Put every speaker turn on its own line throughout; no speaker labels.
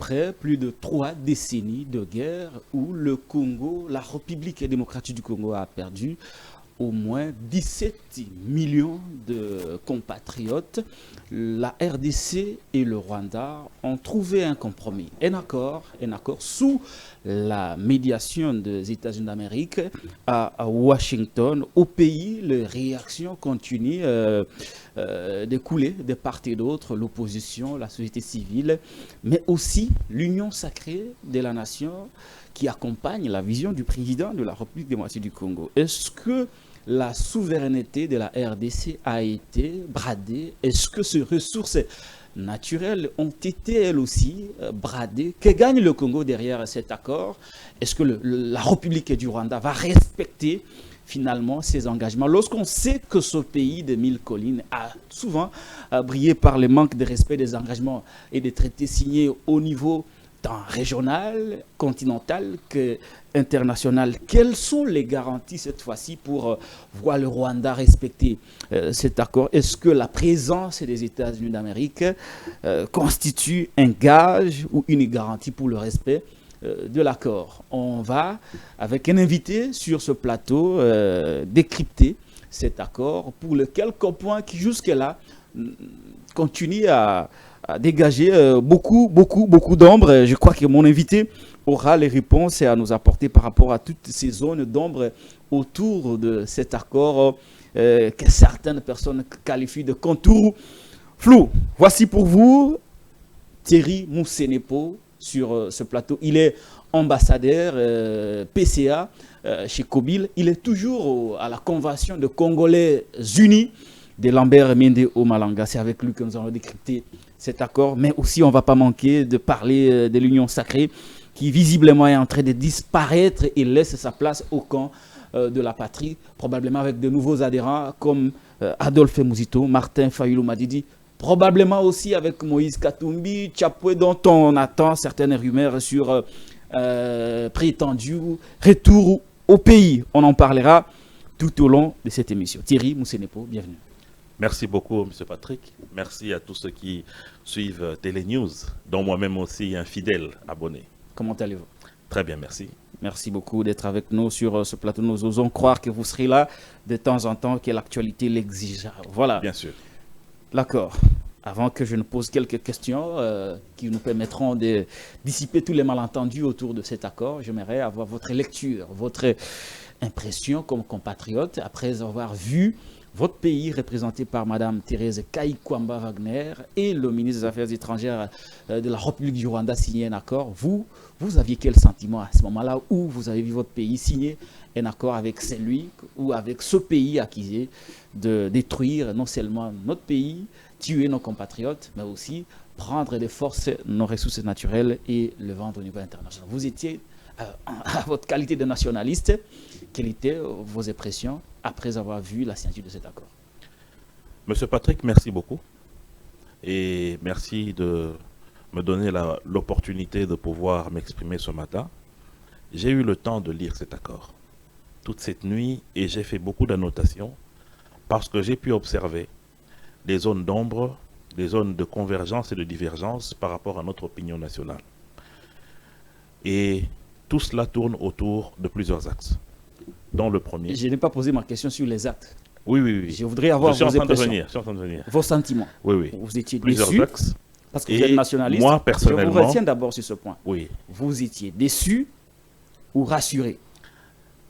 après plus de 3 décennies de guerre où le Congo, la République démocratique du Congo a perdu au moins 17 millions de compatriotes. La RDC et le Rwanda ont trouvé un compromis, un accord sous la médiation des États-Unis d'Amérique à Washington. Au pays, les réactions continuent d'écouler de part et d'autre, l'opposition, la société civile, mais aussi l'union sacrée de la nation qui accompagne la vision du président de la République démocratique du Congo. Est-ce que la souveraineté de la RDC a été bradée? Est-ce que ces ressources naturelles ont été elles aussi bradées? Que gagne le Congo derrière cet accord? Est-ce que la République du Rwanda va respecter finalement ses engagements lorsqu'on sait que ce pays de 1000 collines a souvent brillé par le manque de respect des engagements et des traités signés au niveau tant régional, continental que international? Quelles sont les garanties cette fois-ci pour voir le Rwanda respecter cet accord? Est-ce que la présence des États-Unis d'Amérique constitue un gage ou une garantie pour le respect de l'accord? On va, avec un invité sur ce plateau, décrypter cet accord pour le quelques points qui jusque-là continuent à dégager beaucoup d'ombre. Je crois que mon invité aura les réponses à nous apporter par rapport à toutes ces zones d'ombre autour de cet accord que certaines personnes qualifient de contours flous. Voici pour vous Thierry Moussenepo sur ce plateau. Il est ambassadeur PCA chez Kobil. Il est toujours à la convention de Congolais unis de Lambert Mende au Malanga. C'est avec lui que nous allons décrypter cet accord, mais aussi on ne va pas manquer de parler de l'Union sacrée qui visiblement est en train de disparaître et laisse sa place au camp de la patrie, probablement avec de nouveaux adhérents comme Adolphe Mouzito, Martin Fayulu Madidi, probablement aussi avec Moïse Katumbi, Tchapoué, dont on attend certaines rumeurs sur prétendu retour au pays. On en parlera tout au long de cette émission. Thierry Moussenepo, bienvenue.
Merci beaucoup, M. Patrick. Merci à tous ceux qui suivent Télénews, dont moi-même aussi un fidèle abonné.
Comment allez-vous?
Très bien, merci.
Merci beaucoup d'être avec nous sur ce plateau. Nous osons croire que vous serez là de temps en temps, que l'actualité l'exige. Voilà.
Bien sûr.
D'accord. Avant que je ne pose quelques questions qui nous permettront de dissiper tous les malentendus autour de cet accord, j'aimerais avoir votre lecture, votre impression comme compatriote après avoir vu votre pays représenté par Mme Thérèse Kayikwamba Wagner et le ministre des Affaires étrangères de la République du Rwanda signer un accord. Vous aviez quel sentiment à ce moment-là où vous avez vu votre pays signer un accord avec celui ou avec ce pays accusé de détruire non seulement notre pays, tuer nos compatriotes, mais aussi prendre de force nos ressources naturelles et le vendre au niveau international? Vous étiez, à votre qualité de nationaliste, quelles étaient vos impressions après avoir vu la signature de cet accord?
Monsieur Patrick, merci beaucoup. Et merci de me donner l'opportunité de pouvoir m'exprimer ce matin. J'ai eu le temps de lire cet accord toute cette nuit et j'ai fait beaucoup d'annotations parce que j'ai pu observer des zones d'ombre, des zones de convergence et de divergence par rapport à notre opinion nationale. Et tout cela tourne autour de plusieurs axes. Dans le premier...
Je n'ai pas posé ma question sur les actes.
Oui.
Je voudrais avoir vos impressions.
Je suis en train de venir.
Vos sentiments.
Oui.
Vous étiez
plusieurs
déçu
axes.
Parce que vous êtes nationaliste.
Moi, personnellement...
Je vous retiens d'abord sur ce point.
Oui.
Vous étiez déçu ou rassuré?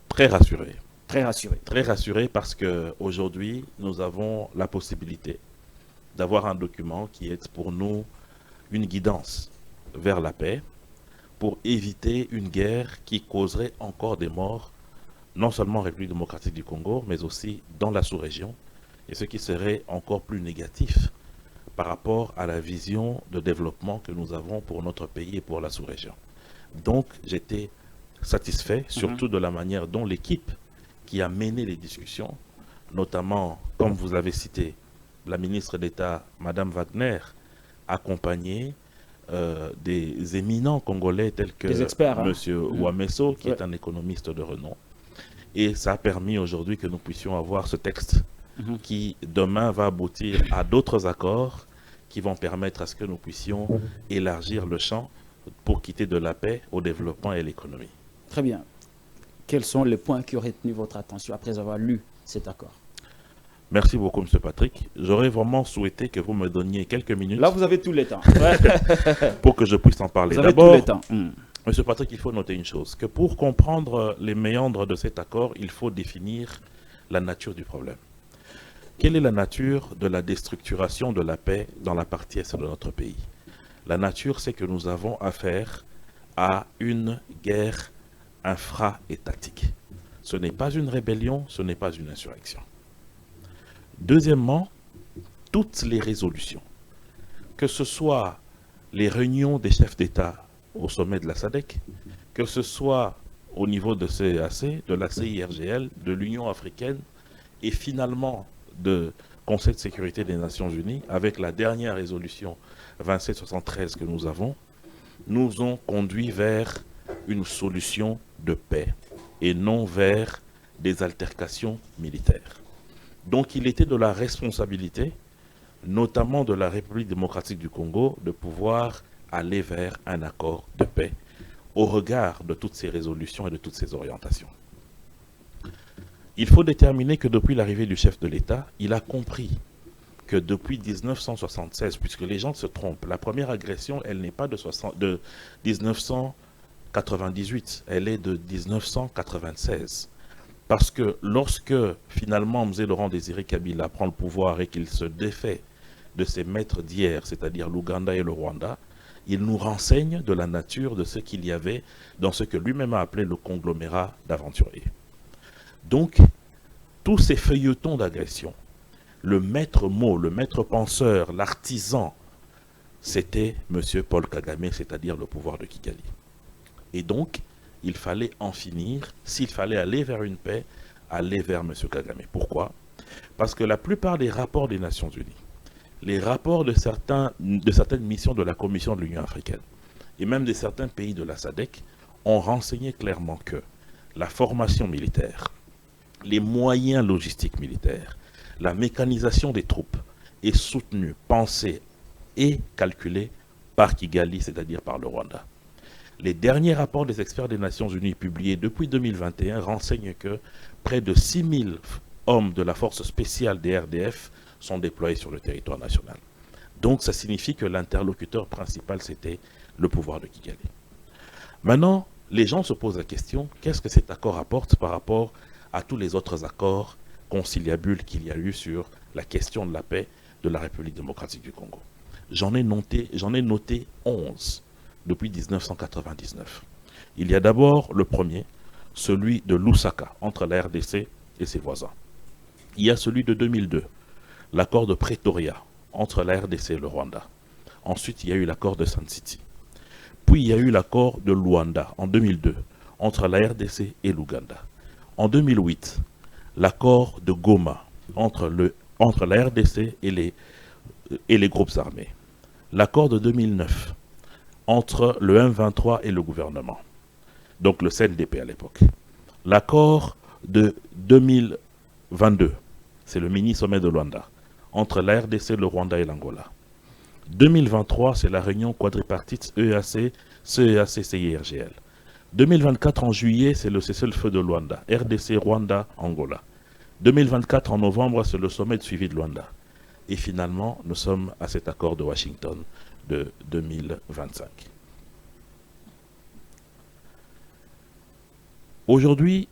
Très rassuré.
Très rassuré.
Très rassuré parce qu'aujourd'hui, nous avons la possibilité d'avoir un document qui est pour nous une guidance vers la paix, pour éviter une guerre qui causerait encore des morts, non seulement en République démocratique du Congo, mais aussi dans la sous-région, et ce qui serait encore plus négatif par rapport à la vision de développement que nous avons pour notre pays et pour la sous-région. Donc, j'étais satisfait, surtout de la manière dont l'équipe qui a mené les discussions, notamment, comme vous l'avez cité, la ministre d'État, Mme Wagner, accompagnée des éminents Congolais tels que M. Ouamesso, qui est un économiste de renom. Et ça a permis aujourd'hui que nous puissions avoir ce texte qui, demain, va aboutir à d'autres accords qui vont permettre à ce que nous puissions élargir le champ pour quitter de la paix au développement et à l'économie.
Très bien. Quels sont les points qui ont retenu votre attention après avoir lu cet accord?
Merci beaucoup, M. Patrick. J'aurais vraiment souhaité que vous me donniez quelques minutes.
Là, vous avez tout le temps.
Pour que je puisse en parler.
Vous avez tout le temps.
M. Patrick, il faut noter une chose, que pour comprendre les méandres de cet accord, il faut définir la nature du problème. Quelle est la nature de la déstructuration de la paix dans la partie est de notre pays? La nature, c'est que nous avons affaire à une guerre infra-étatique. Ce n'est pas une rébellion, ce n'est pas une insurrection. Deuxièmement, toutes les résolutions, que ce soit les réunions des chefs d'État au sommet de la SADC, que ce soit au niveau de CEAC, de la CIRGL, de l'Union africaine et finalement du Conseil de sécurité des Nations Unies, avec la dernière résolution 2773 que nous avons, nous ont conduit vers une solution de paix et non vers des altercations militaires. Donc il était de la responsabilité, notamment de la République démocratique du Congo, de pouvoir aller vers un accord de paix au regard de toutes ces résolutions et de toutes ces orientations. Il faut déterminer que depuis l'arrivée du chef de l'État, il a compris que depuis 1976, puisque les gens se trompent, la première agression, elle n'est pas de 1998, elle est de 1996. Parce que lorsque finalement M. Laurent Désiré Kabila prend le pouvoir et qu'il se défait de ses maîtres d'hier, c'est-à-dire l'Ouganda et le Rwanda, il nous renseigne de la nature de ce qu'il y avait dans ce que lui-même a appelé le conglomérat d'aventuriers. Donc, tous ces feuilletons d'agression, le maître mot, le maître penseur, l'artisan, c'était M. Paul Kagame, c'est-à-dire le pouvoir de Kigali. Et donc, il fallait en finir. S'il fallait aller vers une paix, aller vers M. Kagame. Pourquoi? Parce que la plupart des rapports des Nations Unies, les rapports de certaines missions de la Commission de l'Union africaine, et même de certains pays de la SADC, ont renseigné clairement que la formation militaire, les moyens logistiques militaires, la mécanisation des troupes est soutenue, pensée et calculée par Kigali, c'est-à-dire par le Rwanda. Les derniers rapports des experts des Nations Unies publiés depuis 2021 renseignent que près de 6000 hommes de la force spéciale des RDF sont déployés sur le territoire national. Donc ça signifie que l'interlocuteur principal, c'était le pouvoir de Kigali. Maintenant, les gens se posent la question, qu'est-ce que cet accord apporte par rapport à tous les autres accords conciliabules qu'il y a eu sur la question de la paix de la République démocratique du Congo? J'en ai noté 11 depuis 1999. Il y a d'abord le premier, celui de Lusaka, entre la RDC et ses voisins. Il y a celui de 2002, l'accord de Pretoria, entre la RDC et le Rwanda. Ensuite, il y a eu l'accord de Sun City. Puis, il y a eu l'accord de Luanda, en 2002, entre la RDC et l'Ouganda. En 2008, l'accord de Goma, entre la RDC et les groupes armés. L'accord de 2009, entre le M23 et le gouvernement, donc le CNDP à l'époque. L'accord de 2022, c'est le mini-sommet de Luanda, entre la RDC, le Rwanda et l'Angola. 2023, c'est la réunion quadripartite EAC, CEAC, CIRGL. 2024 en juillet, c'est le cessez-le-feu de Luanda, RDC, Rwanda, Angola. 2024 en novembre, c'est le sommet de suivi de Luanda. Et finalement, nous sommes à cet accord de Washington de 2025. Aujourd'hui,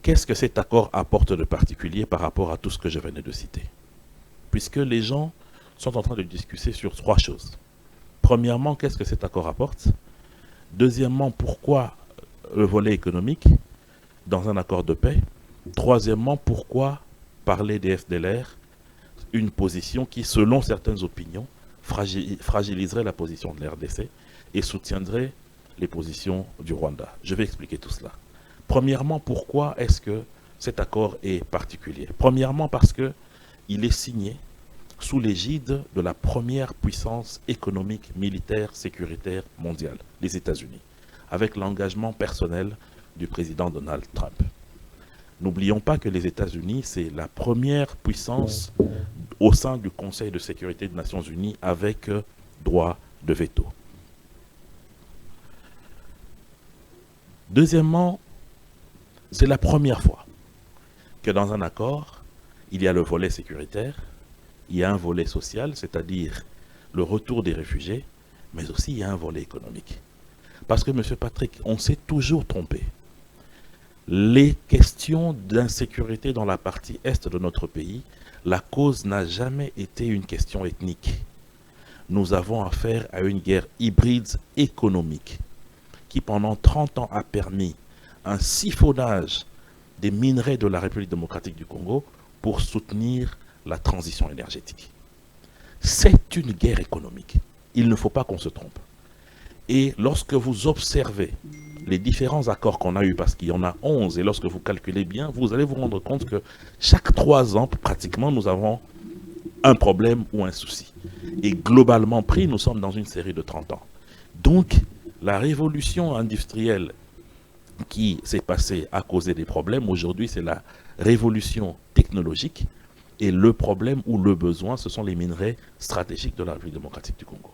qu'est-ce que cet accord apporte de particulier par rapport à tout ce que je venais de citer? Puisque les gens sont en train de discuter sur trois choses. Premièrement, qu'est-ce que cet accord apporte? Deuxièmement, pourquoi le volet économique dans un accord de paix? Troisièmement, pourquoi parler des FDLR, une position qui, selon certaines opinions, fragiliserait la position de l'RDC et soutiendrait les positions du Rwanda. Je vais expliquer tout cela. Premièrement, pourquoi est-ce que cet accord est particulier? Premièrement, parce qu'il est signé sous l'égide de la première puissance économique, militaire, sécuritaire mondiale, les États-Unis, avec l'engagement personnel du président Donald Trump. N'oublions pas que les États-Unis, c'est la première puissance au sein du Conseil de sécurité des Nations Unies avec droit de veto. Deuxièmement, c'est la première fois que dans un accord, il y a le volet sécuritaire, il y a un volet social, c'est-à-dire le retour des réfugiés, mais aussi il y a un volet économique. Parce que, M. Patrick, on s'est toujours trompé. Les questions d'insécurité dans la partie est de notre pays, la cause n'a jamais été une question ethnique. Nous avons affaire à une guerre hybride économique qui, pendant 30 ans, a permis un siphonnage des minerais de la République démocratique du Congo pour soutenir la transition énergétique. C'est une guerre économique. Il ne faut pas qu'on se trompe. Et lorsque vous observez les différents accords qu'on a eus, parce qu'il y en a 11, et lorsque vous calculez bien, vous allez vous rendre compte que chaque 3 ans, pratiquement, nous avons un problème ou un souci. Et globalement pris, nous sommes dans une série de 30 ans. Donc, la révolution industrielle qui s'est passée a causé des problèmes. Aujourd'hui, c'est la révolution technologique. Et le problème ou le besoin, ce sont les minerais stratégiques de la République démocratique du Congo.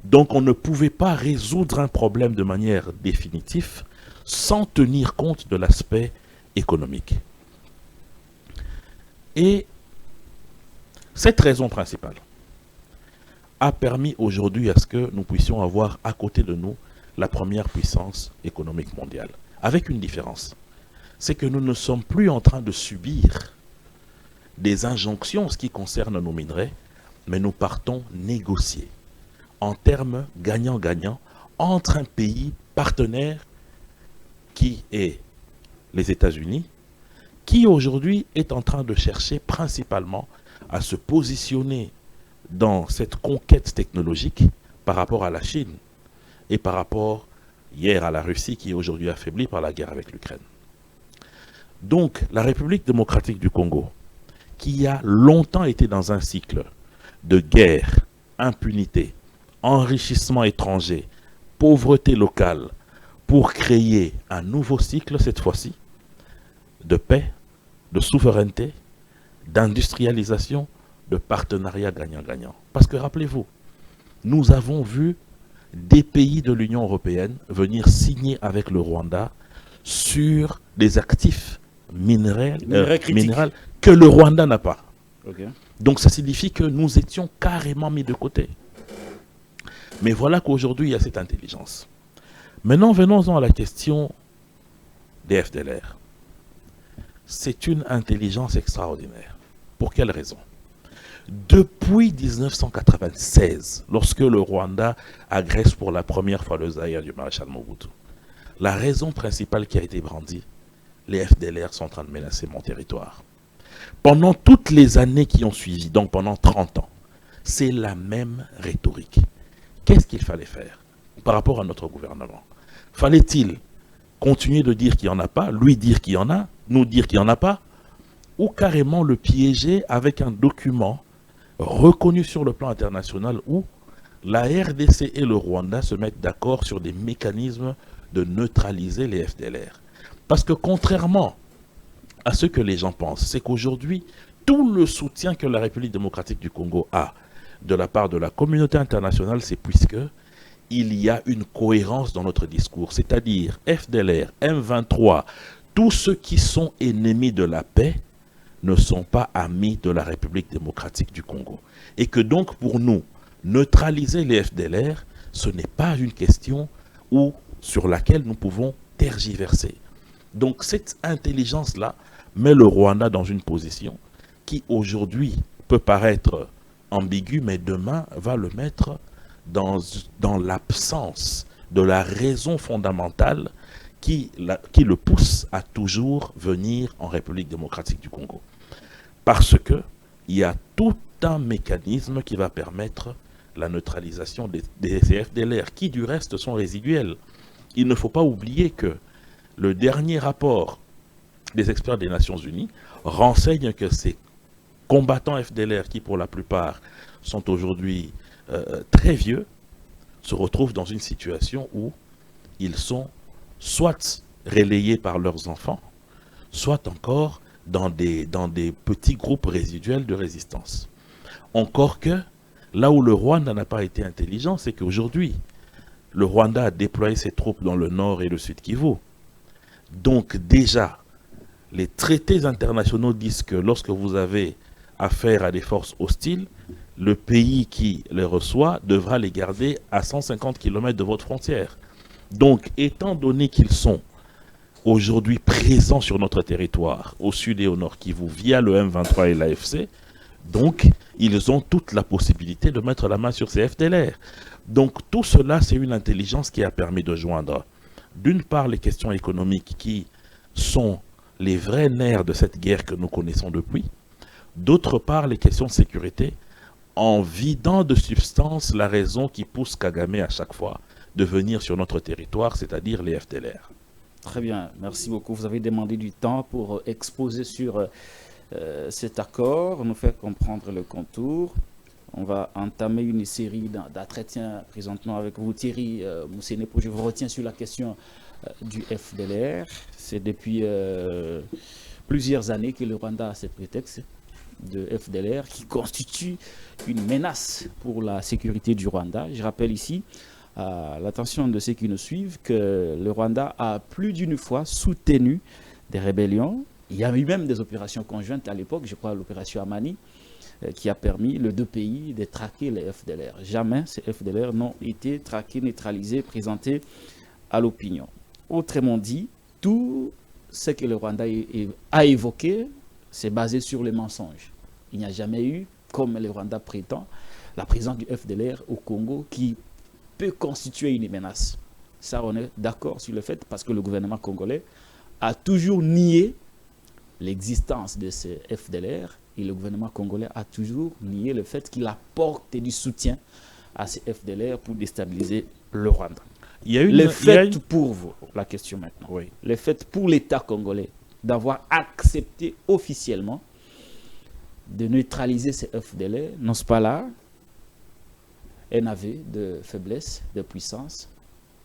Donc, on ne pouvait pas résoudre un problème de manière définitive sans tenir compte de l'aspect économique. Et cette raison principale a permis aujourd'hui à ce que nous puissions avoir à côté de nous la première puissance économique mondiale. Avec une différence, c'est que nous ne sommes plus en train de subir des injonctions en ce qui concerne nos minerais, mais nous partons négocier en termes gagnant-gagnant entre un pays partenaire qui est les États-Unis, qui aujourd'hui est en train de chercher principalement à se positionner dans cette conquête technologique par rapport à la Chine et par rapport hier à la Russie qui est aujourd'hui affaiblie par la guerre avec l'Ukraine. Donc la République démocratique du Congo, qui a longtemps été dans un cycle de guerre, impunité, enrichissement étranger, pauvreté locale, pour créer un nouveau cycle cette fois-ci, de paix, de souveraineté, d'industrialisation, de partenariat gagnant-gagnant. Parce que rappelez-vous, nous avons vu des pays de l'Union européenne venir signer avec le Rwanda sur des actifs minéraux que le Rwanda n'a pas.
Okay.
Donc ça signifie que nous étions carrément mis de côté. Mais voilà qu'aujourd'hui il y a cette intelligence. Maintenant venons-en à la question des FDLR. C'est une intelligence extraordinaire. Pour quelle raison? Depuis 1996, lorsque le Rwanda agresse pour la première fois le Zaïre du maréchal Mobutu, la raison principale qui a été brandie, les FDLR sont en train de menacer mon territoire. Pendant toutes les années qui ont suivi, donc pendant 30 ans, c'est la même rhétorique. Qu'est-ce qu'il fallait faire par rapport à notre gouvernement? Fallait-il continuer de dire qu'il n'y en a pas, lui dire qu'il y en a, nous dire qu'il n'y en a pas, ou carrément le piéger avec un document reconnu sur le plan international où la RDC et le Rwanda se mettent d'accord sur des mécanismes de neutraliser les FDLR? Parce que contrairement à ce que les gens pensent, c'est qu'aujourd'hui, tout le soutien que la République démocratique du Congo a de la part de la communauté internationale, c'est puisque il y a une cohérence dans notre discours, c'est-à-dire FDLR, M23, tous ceux qui sont ennemis de la paix ne sont pas amis de la République démocratique du Congo. Et que donc pour nous, neutraliser les FDLR, ce n'est pas une question sur laquelle nous pouvons tergiverser. Donc cette intelligence-là met le Rwanda dans une position qui aujourd'hui peut paraître ambiguë, mais demain va le mettre dans l'absence de la raison fondamentale qui le pousse à toujours venir en République démocratique du Congo. Parce qu'il y a tout un mécanisme qui va permettre la neutralisation des FDLR, qui du reste sont résiduels. Il ne faut pas oublier que le dernier rapport des experts des Nations Unies renseigne que ces combattants FDLR, qui pour la plupart sont aujourd'hui très vieux, se retrouvent dans une situation où ils sont soit relayés par leurs enfants, soit encore dans des petits groupes résiduels de résistance. Encore que Là où le Rwanda n'a pas été intelligent, c'est qu'aujourd'hui, le Rwanda a déployé ses troupes dans le nord et le sud Kivu. Donc déjà, les traités internationaux disent que lorsque vous avez affaire à des forces hostiles, le pays qui les reçoit devra les garder à 150 km de votre frontière. Donc, étant donné qu'ils sont aujourd'hui présents sur notre territoire, au sud et au nord Kivu, via le M23 et l'AFC, donc ils ont toute la possibilité de mettre la main sur ces FDLR. Donc tout cela, c'est une intelligence qui a permis de joindre, d'une part, les questions économiques qui sont les vrais nerfs de cette guerre que nous connaissons depuis, d'autre part, les questions de sécurité, en vidant de substance la raison qui pousse Kagame à chaque fois de venir sur notre territoire, c'est-à-dire les FDLR.
Très bien, merci beaucoup. Vous avez demandé du temps pour exposer sur cet accord, nous faire comprendre le contour. On va entamer une série d'entretiens présentement avec vous, Thierry Moussenepo. Je vous retiens sur la question du FDLR. C'est depuis plusieurs années que le Rwanda a ce prétexte de FDLR qui constitue une menace pour la sécurité du Rwanda. Je rappelle ici à l'attention de ceux qui nous suivent que le Rwanda a plus d'une fois soutenu des rébellions. Il y a eu même des opérations conjointes à l'époque, je crois l'opération Amani, qui a permis les deux pays de traquer les FDLR. Jamais ces FDLR n'ont été traqués, neutralisés, présentés à l'opinion. Autrement dit, tout ce que le Rwanda a évoqué, c'est basé sur les mensonges. Il n'y a jamais eu, comme le Rwanda prétend, la présence du FDLR au Congo qui peut constituer une menace. Ça, on est d'accord sur le fait parce que le gouvernement congolais a toujours nié l'existence de ces FDLR et le gouvernement congolais a toujours nié le fait qu'il apporte du soutien à ces FDLR pour déstabiliser le Rwanda. Pour vous, la question maintenant,
oui.
Le fait pour l'État congolais d'avoir accepté officiellement de neutraliser ces FDLR, n'est-ce pas là un aveu de faiblesse, de puissance?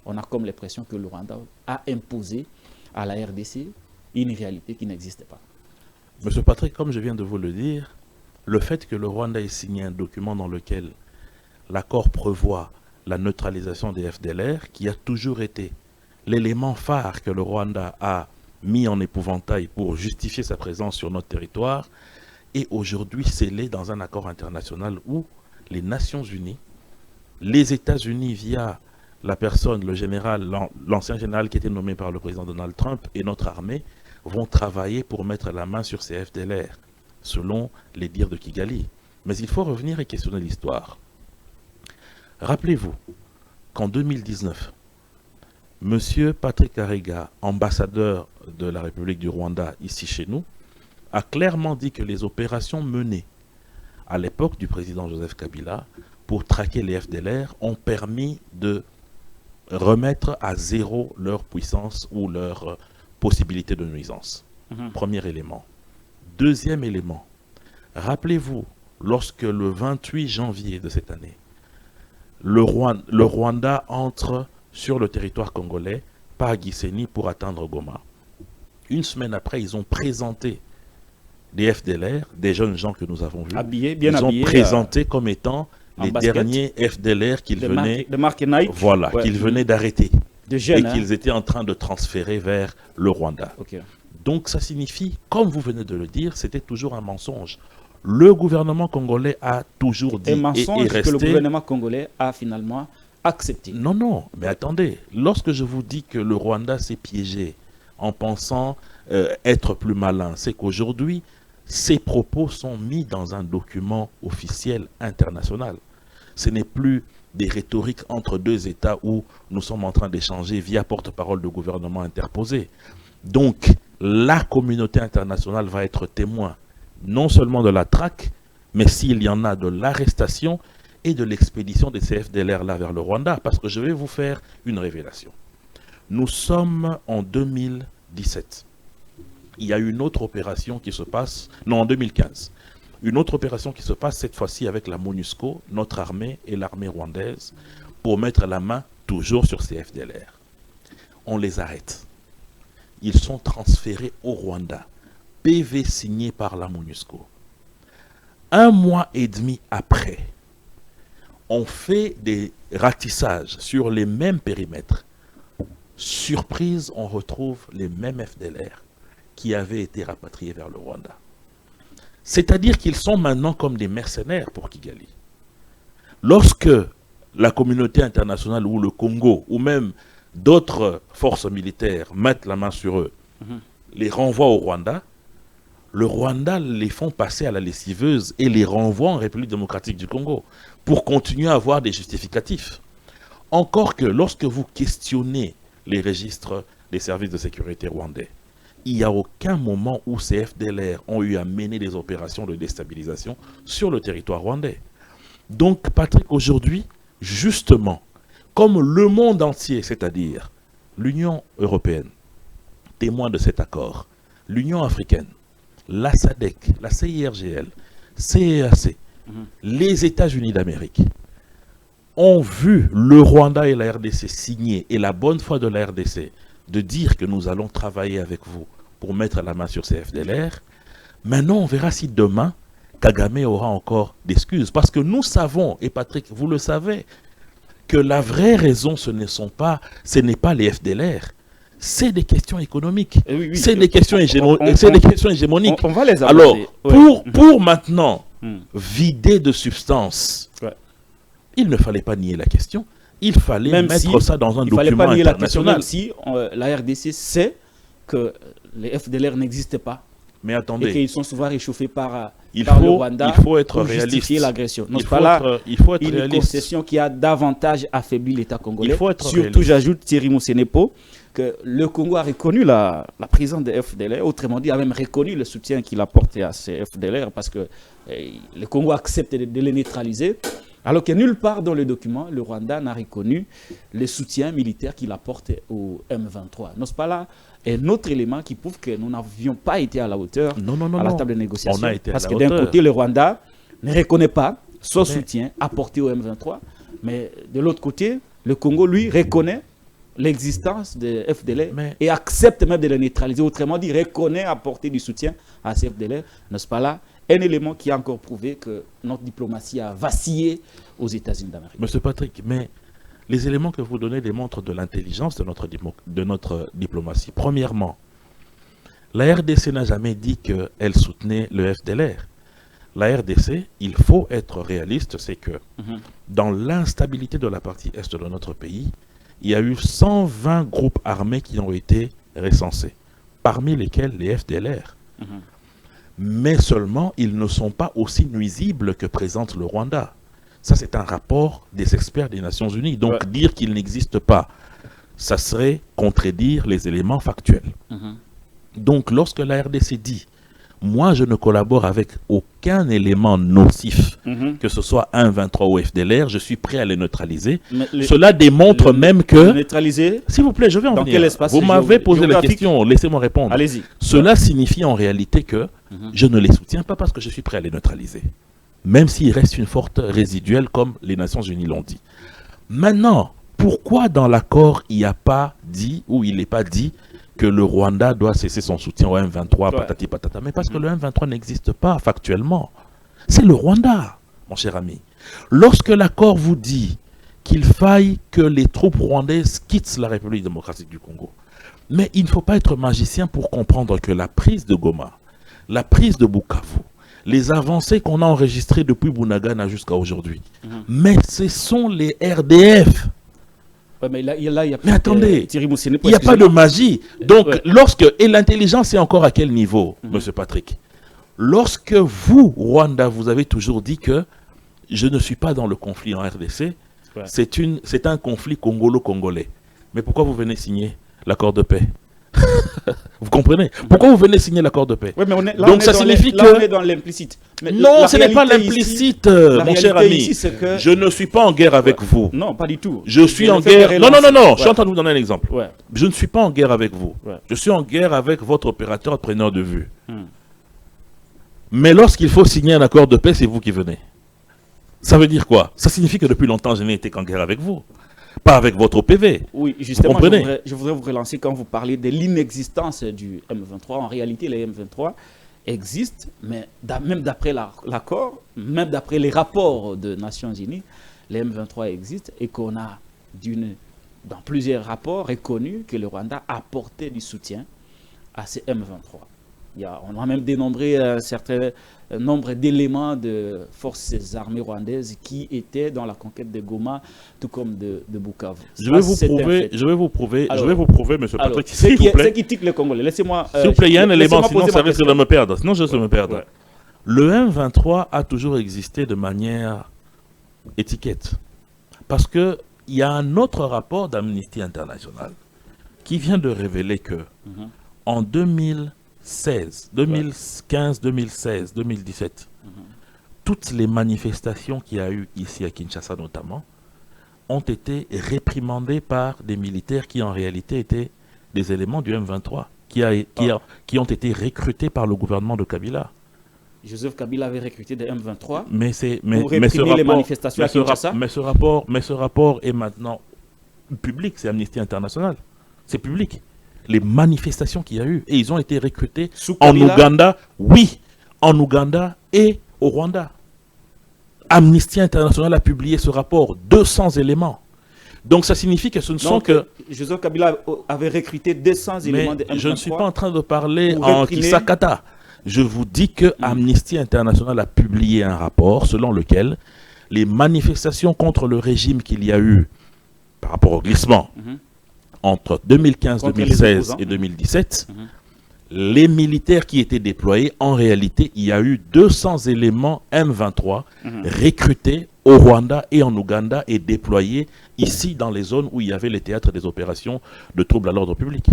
On a comme l'impression que le Rwanda a imposé à la RDC une réalité qui n'existe pas.
Monsieur Patrick, comme je viens de vous le dire, le fait que le Rwanda ait signé un document dans lequel l'accord prévoit la neutralisation des FDLR, qui a toujours été l'élément phare que le Rwanda a mis en épouvantail pour justifier sa présence sur notre territoire, est aujourd'hui scellé dans un accord international où les Nations Unies, les États-Unis via la personne, le général, l'ancien général qui était nommé par le président Donald Trump et notre armée vont travailler pour mettre la main sur ces FDLR, selon les dires de Kigali. Mais il faut revenir et questionner l'histoire. Rappelez-vous qu'en 2019, M. Patrick Arega, ambassadeur de la République du Rwanda ici chez nous, a clairement dit que les opérations menées à l'époque du président Joseph Kabila pour traquer les FDLR ont permis de remettre à zéro leur puissance ou leur possibilité de nuisance. Premier élément. Deuxième élément. Rappelez-vous, lorsque le 28 janvier de cette année, le Rwanda entre sur le territoire congolais par Gisenyi pour atteindre Goma. Une semaine après, ils ont présenté des FDLR, des jeunes gens que nous avons vus. Ils ont présenté comme étant les derniers FDLR qu'ils venaient, qu'ils venaient d'arrêter et qu'ils étaient en train de transférer vers le Rwanda. Donc ça signifie, comme vous venez de le dire, c'était toujours un mensonge. Le gouvernement congolais a toujours dit
un mensonge que le gouvernement congolais a finalement accepté.
Non, non, mais attendez, lorsque je vous dis que le Rwanda s'est piégé en pensant être plus malin, c'est qu'aujourd'hui, ces propos sont mis dans un document officiel international. Ce n'est plus des rhétoriques entre deux États où nous sommes en train d'échanger via porte-parole de gouvernement interposé. Donc, la communauté internationale va être témoin non seulement de la traque, mais s'il y en a de l'arrestation et de l'expédition des CFDLR là vers le Rwanda. Parce que je vais vous faire une révélation. Nous sommes en 2017. Il y a une autre opération qui se passe, non en 2015, une autre opération qui se passe cette fois-ci avec la MONUSCO, notre armée et l'armée rwandaise, pour mettre la main toujours sur ces FDLR. On les arrête. Ils sont transférés au Rwanda. PV signé par la MONUSCO. Un mois et demi après, on fait des ratissages sur les mêmes périmètres. Surprise, on retrouve les mêmes FDLR qui avaient été rapatriés vers le Rwanda. C'est-à-dire qu'ils sont maintenant comme des mercenaires pour Kigali. Lorsque la communauté internationale ou le Congo ou même d'autres forces militaires mettent la main sur eux, les renvoient au Rwanda, le Rwanda les font passer à la lessiveuse et les renvoie en République démocratique du Congo pour continuer à avoir des justificatifs. Encore que lorsque vous questionnez les registres des services de sécurité rwandais, il n'y a aucun moment où ces FDLR ont eu à mener des opérations de déstabilisation sur le territoire rwandais. Donc, Patrick, aujourd'hui, justement, comme le monde entier, c'est-à-dire l'Union européenne, témoin de cet accord, l'Union africaine, la SADC, la CIRGL, CEAC, les États-Unis d'Amérique, ont vu le Rwanda et la RDC signer, et la bonne foi de la RDC, de dire que nous allons travailler avec vous pour mettre la main sur ces FDLR. Maintenant, on verra si demain, Kagame aura encore d'excuses. Parce que nous savons, et Patrick, vous le savez, que la vraie raison, ce n'est pas les FDLR. C'est des questions économiques. Oui, c'est des questions hégémoniques.
On va les aborder.
Alors, pour maintenant vider de substance, il ne fallait pas nier la question. Il fallait mettre ça dans un document international.
Même si la RDC sait que les FDLR n'existent pas.
Mais attendez.
Et qu'ils sont souvent réchauffés par
le
Rwanda
pour
justifier l'agression.
Il faut être
une
réaliste.
concession qui a davantage affaibli l'État congolais.
Il faut être
Surtout,
réaliste.
j'ajoute, Thierry Moussenepo, que le Congo a reconnu la présence des FDLR. Autrement dit, a même reconnu le soutien qu'il a porté à ces FDLR parce que le Congo accepte de les neutraliser. Alors que nulle part dans le document, le Rwanda n'a reconnu le soutien militaire qu'il apporte au M23. N'est-ce pas là un autre élément qui prouve que nous n'avions pas été à la hauteur à la table de négociation.
On a été
parce
à
que
la
d'un
hauteur.
côté, le Rwanda ne reconnaît pas son soutien apporté au M23, mais de l'autre côté, le Congo, lui, reconnaît l'existence des FDLR et accepte même de les neutraliser. Autrement dit, reconnaît apporter du soutien à ces FDLR. N'est-ce pas là un élément qui a encore prouvé que notre diplomatie a vacillé aux États-Unis d'Amérique.
Monsieur Patrick, mais les éléments que vous donnez démontrent de l'intelligence de notre diplomatie. Premièrement, la RDC n'a jamais dit qu'elle soutenait le FDLR. La RDC, il faut être réaliste, c'est que dans l'instabilité de la partie est de notre pays, il y a eu 120 groupes armés qui ont été recensés, parmi lesquels les FDLR. Mais seulement, ils ne sont pas aussi nuisibles que présente le Rwanda. Ça, c'est un rapport des experts des Nations Unies. Donc, dire qu'ils n'existent pas, ça serait contredire les éléments factuels. Donc, lorsque la RDC dit « Moi, je ne collabore avec aucun élément nocif, que ce soit un 23 ou FDLR, je suis prêt à les neutraliser. » Cela démontre même que...
Neutraliser.
S'il vous plaît, je vais en venir. Vous m'avez posé la question, laissez-moi répondre.
Allez-y.
Cela signifie en réalité que je ne les soutiens pas parce que je suis prêt à les neutraliser. Même s'il reste une forte résiduelle comme les Nations Unies l'ont dit. Maintenant, pourquoi dans l'accord il n'y a pas dit, ou il n'est pas dit, que le Rwanda doit cesser son soutien au M23, patati patata? Mais parce que le M23 n'existe pas factuellement. C'est le Rwanda, mon cher ami. Lorsque l'accord vous dit qu'il faille que les troupes rwandaises quittent la République démocratique du Congo, mais il ne faut pas être magicien pour comprendre que la prise de Goma, la prise de Bukavu, les avancées qu'on a enregistrées depuis Bunagana jusqu'à aujourd'hui, mais ce sont les RDF. Mais attendez, il n'y a pas de magie. Donc, et l'intelligence est encore à quel niveau, monsieur Patrick? Lorsque vous, Rwanda, vous avez toujours dit que je ne suis pas dans le conflit en RDC, c'est un conflit congolo-congolais. Mais pourquoi vous venez signer l'accord de paix? Vous comprenez? Pourquoi vous venez signer l'accord de paix?
Donc ça signifie que... on est dans l'implicite.
Non, ce n'est pas l'implicite, mon cher ami. Je ne suis pas en guerre avec vous.
Non, pas du tout.
Je suis en guerre... Non, je suis en train de vous donner un exemple. Je ne suis pas en guerre avec vous. Je suis en guerre avec votre opérateur preneur de vue. Mais lorsqu'il faut signer un accord de paix, c'est vous qui venez. Ça veut dire quoi? Ça signifie que depuis longtemps, je n'ai été qu'en guerre avec vous. Pas avec votre OPV.
Oui, justement, je voudrais vous relancer quand vous parlez de l'inexistence du M23. En réalité, les M23 existent, mais même d'après l'accord, même d'après les rapports des Nations Unies, les M23 existent et qu'on a, dans plusieurs rapports, reconnu que le Rwanda apportait du soutien à ces M23. On a même dénombré un certain nombre d'éléments de forces armées rwandaises qui étaient dans la conquête de Goma, tout comme de Bukavu.
Je vais vous prouver, M. Patrick, s'il vous plaît.
Ce qui tique les Congolais, laissez-moi...
S'il vous plaît, il y a un élément, sinon ça risque de me perdre. Sinon, je risque de me perdre. Ouais. Le M23 a toujours existé de manière étiquette. Parce qu'il y a un autre rapport d'Amnesty International qui vient de révéler que en 2016, 2015, 2016, 2017, toutes les manifestations qu'il y a eu ici à Kinshasa notamment ont été réprimandées par des militaires qui en réalité étaient des éléments du M23 qui ont été recrutés par le gouvernement de Kabila.
Joseph Kabila avait recruté des M23
pour
réprimer les manifestations à Kinshasa.
Mais ce rapport est maintenant public, c'est Amnesty International. C'est public. Les manifestations qu'il y a eu, et ils ont été recrutés en Ouganda, oui, en Ouganda et au Rwanda. Amnesty International a publié ce rapport, 200 éléments. Donc ça signifie que ce ne sont que...
Joseph Kabila avait recruté 200 éléments de M23.
Je ne suis pas en train de parler en Kisakata. Je vous dis que Amnesty International a publié un rapport selon lequel les manifestations contre le régime qu'il y a eu par rapport au glissement entre 2015, 2016 et 2017, les militaires qui étaient déployés, en réalité, il y a eu 200 éléments M23 recrutés au Rwanda et en Ouganda et déployés ici dans les zones où il y avait les théâtres des opérations de troubles à l'ordre public.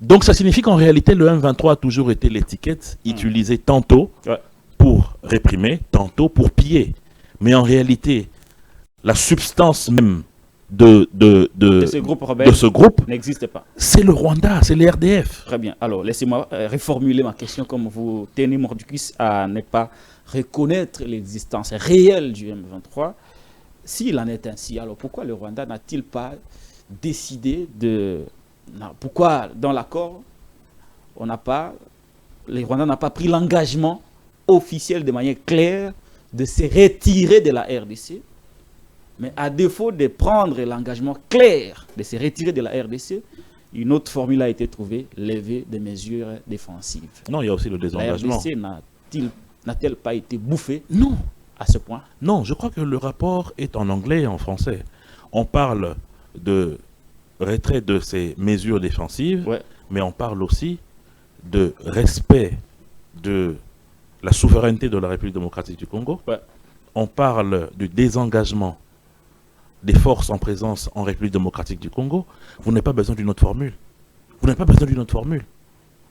Donc ça signifie qu'en réalité, le M23 a toujours été l'étiquette utilisée tantôt pour réprimer, tantôt pour piller. Mais en réalité, la substance même de ce groupe
n'existe pas.
C'est le Rwanda, c'est les RDF.
Très bien. Alors, laissez-moi reformuler ma question comme vous tenez mordicus à ne pas reconnaître l'existence réelle du M23. S'il en est ainsi, alors pourquoi le Rwanda n'a-t-il pas décidé de... Pourquoi dans l'accord, le Rwanda n'a pas pris l'engagement officiel de manière claire de se retirer de la RDC? Mais à défaut de prendre l'engagement clair de se retirer de la RDC, une autre formule a été trouvée, lever des mesures défensives.
Non, il y a aussi le désengagement.
La RDC n'a-t-elle pas été bouffée?
Non.
À ce point?
Non, je crois que le rapport est en anglais et en français. On parle de retrait de ces mesures défensives, mais on parle aussi de respect de la souveraineté de la République démocratique du Congo. On parle du désengagement des forces en présence en République démocratique du Congo. Vous n'avez pas besoin d'une autre formule. Vous n'avez pas besoin d'une autre formule.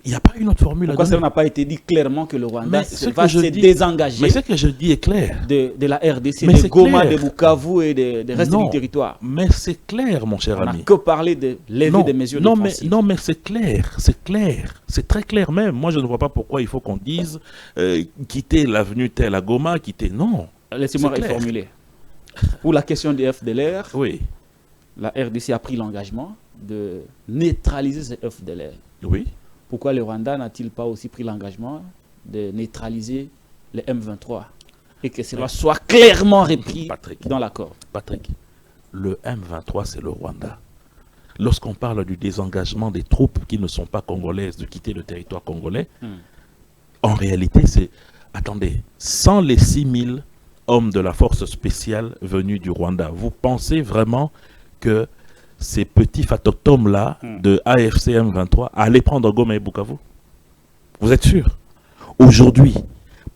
Il n'y a pas une autre formule.
Pourquoi ça n'a pas été dit clairement que le Rwanda va se désengager?
Mais ce que je dis est clair.
De la RDC, de Goma, de Bukavu et des restes du territoire.
Mais c'est clair, mon cher ami.
On n'a que parlé de lever des mesures défensives.
Non, mais c'est clair. C'est clair. C'est très clair même. Moi, je ne vois pas pourquoi il faut qu'on dise quitter l'avenue telle à Goma, quitter... Non.
Laissez-moi reformuler. Pour la question des FDLR,
oui.
La RDC a pris l'engagement de neutraliser ces FDLR.
Oui.
Pourquoi le Rwanda n'a-t-il pas aussi pris l'engagement de neutraliser les M23 et que cela soit clairement repris dans l'accord?
Patrick, le M23, c'est le Rwanda. Lorsqu'on parle du désengagement des troupes qui ne sont pas congolaises de quitter le territoire congolais, en réalité, c'est... Attendez, sans les 6000 hommes de la force spéciale venus du Rwanda, vous pensez vraiment que ces petits fatoctomes-là de AFC M23 allaient prendre Goma et Bukavu? Vous êtes sûr? Aujourd'hui,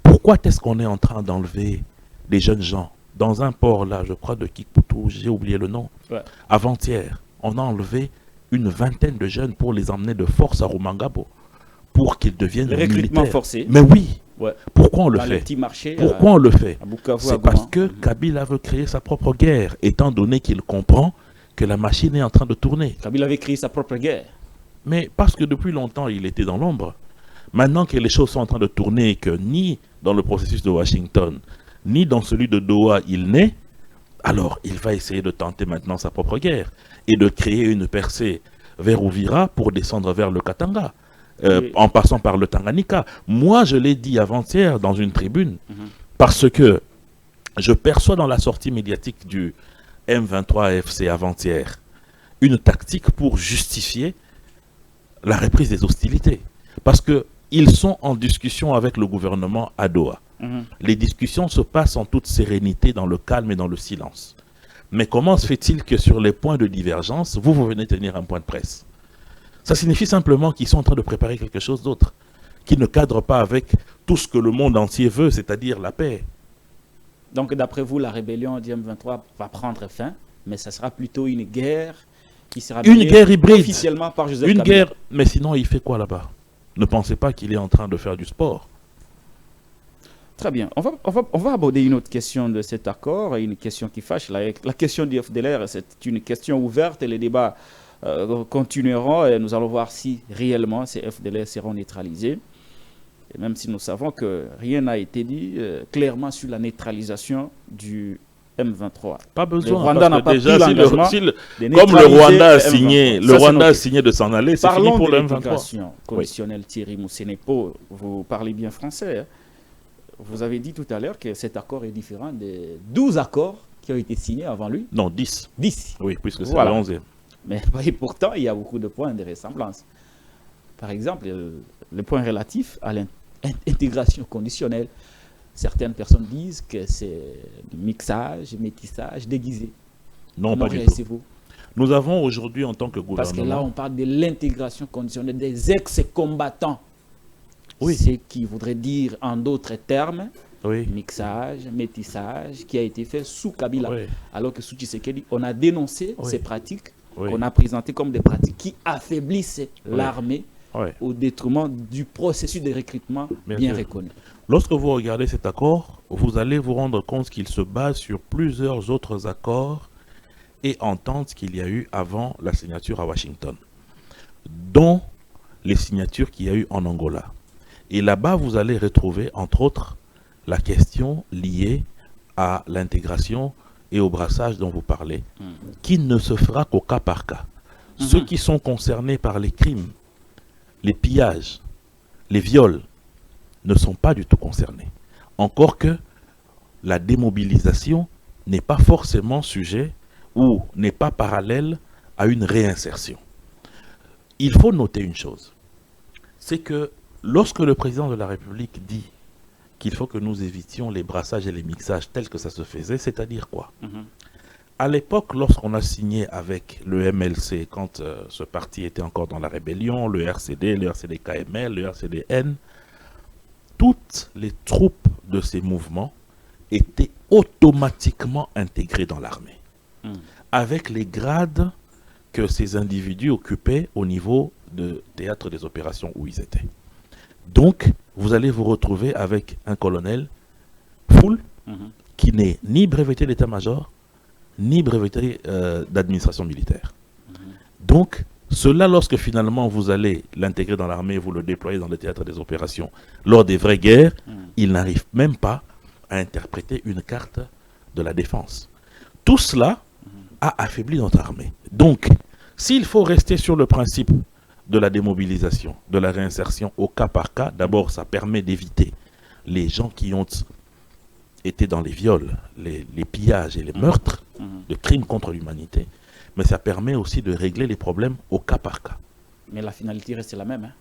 pourquoi est-ce qu'on est en train d'enlever des jeunes gens dans un port là, je crois de Kikputu, j'ai oublié le nom, avant-hier, on a enlevé une vingtaine de jeunes pour les emmener de force à Rumangabo pour qu'ils deviennent militaires.
Recrutement forcé.
Mais oui. Pourquoi on le fait? Pourquoi on le fait? C'est parce que Kabila veut créer sa propre guerre, étant donné qu'il comprend que la machine est en train de tourner.
Kabila avait créé sa propre guerre.
Mais parce que depuis longtemps, il était dans l'ombre. Maintenant que les choses sont en train de tourner et que ni dans le processus de Washington, ni dans celui de Doha, il n'est, alors il va essayer de tenter maintenant sa propre guerre et de créer une percée vers Uvira pour descendre vers le Katanga. En passant par le Tanganyika. Moi, je l'ai dit avant-hier dans une tribune, parce que je perçois dans la sortie médiatique du M23 AFC avant-hier une tactique pour justifier la reprise des hostilités. Parce qu'ils sont en discussion avec le gouvernement à Doha. Les discussions se passent en toute sérénité, dans le calme et dans le silence. Mais comment se fait-il que sur les points de divergence, vous venez tenir un point de presse? Ça signifie simplement qu'ils sont en train de préparer quelque chose d'autre, qui ne cadre pas avec tout ce que le monde entier veut, c'est-à-dire la paix.
Donc, d'après vous, la rébellion du M23 va prendre fin, mais ça sera plutôt une guerre qui sera
une guerre hybride,
officiellement par Joseph
Kabila.
Kabila.
Guerre, mais sinon, il fait quoi là-bas? Ne pensez pas qu'il est en train de faire du sport.
Très bien. On va aborder une autre question de cet accord, une question qui fâche. La question du FDLR, c'est une question ouverte et les débats continueront et nous allons voir si réellement ces FDLR seront neutralisés. Et même si nous savons que rien n'a été dit clairement sur la neutralisation du M23.
Pas besoin.
Le Rwanda n'a pas pris l'engagement
comme le Rwanda a signé, de s'en aller, c'est fini pour le M23.
L'intégration conditionnelle, Thierry Moussenepo, vous parlez bien français. Hein. Vous avez dit tout à l'heure que cet accord est différent des 12 accords qui ont été signés avant lui.
Non, 10.
10.
Oui, puisque c'est
voilà.
le 11e.
Mais et pourtant, il y a beaucoup de points de ressemblance. Par exemple, le point relatif à l'intégration conditionnelle. Certaines personnes disent que c'est du mixage, métissage déguisé.
Non,
comment
pas du tout.
Vous
Nous avons aujourd'hui en tant que gouvernement...
Parce que là, on parle de l'intégration conditionnelle des ex-combattants.
Oui.
Ce qui voudrait dire, en d'autres termes,
oui.
mixage, métissage, qui a été fait sous Kabila.
Oui.
Alors que sous Tshisekedi, on a dénoncé
oui.
ces pratiques,
oui.
qu'on a présentées comme des pratiques qui affaiblissent
oui.
l'armée
oui.
au détriment du processus de recrutement bien reconnu.
Lorsque vous regardez cet accord, vous allez vous rendre compte qu'il se base sur plusieurs autres accords et ententes qu'il y a eu avant la signature à Washington, dont les signatures qu'il y a eu en Angola. Et là-bas, vous allez retrouver, entre autres, la question liée à l'intégration et au brassage dont vous parlez, qui ne se fera qu'au cas par cas. Ceux qui sont concernés par les crimes, les pillages, les viols, ne sont pas du tout concernés. Encore que la démobilisation n'est pas forcément sujet ou n'est pas parallèle à une réinsertion. Il faut noter une chose, c'est que lorsque le président de la République dit qu'il faut que nous évitions les brassages et les mixages tels que ça se faisait, c'est-à-dire quoi? À l'époque, lorsqu'on a signé avec le MLC, quand ce parti était encore dans la rébellion, le RCD KML, le RCDN, toutes les troupes de ces mouvements étaient automatiquement intégrées dans l'armée, avec les grades que ces individus occupaient au niveau de théâtre des opérations où ils étaient. Donc, vous allez vous retrouver avec un colonel full qui n'est ni breveté d'état-major, ni breveté d'administration militaire. Donc, cela, lorsque finalement vous allez l'intégrer dans l'armée, vous le déployez dans le théâtre des opérations, lors des vraies guerres, il n'arrive même pas à interpréter une carte de la défense. Tout cela a affaibli notre armée. Donc, s'il faut rester sur le principe de la démobilisation, de la réinsertion au cas par cas, d'abord ça permet d'éviter les gens qui ont été dans les viols, les pillages et les meurtres, de crimes contre l'humanité, mais ça permet aussi de régler les problèmes au cas par cas.
Mais la finalité reste la même. Hein?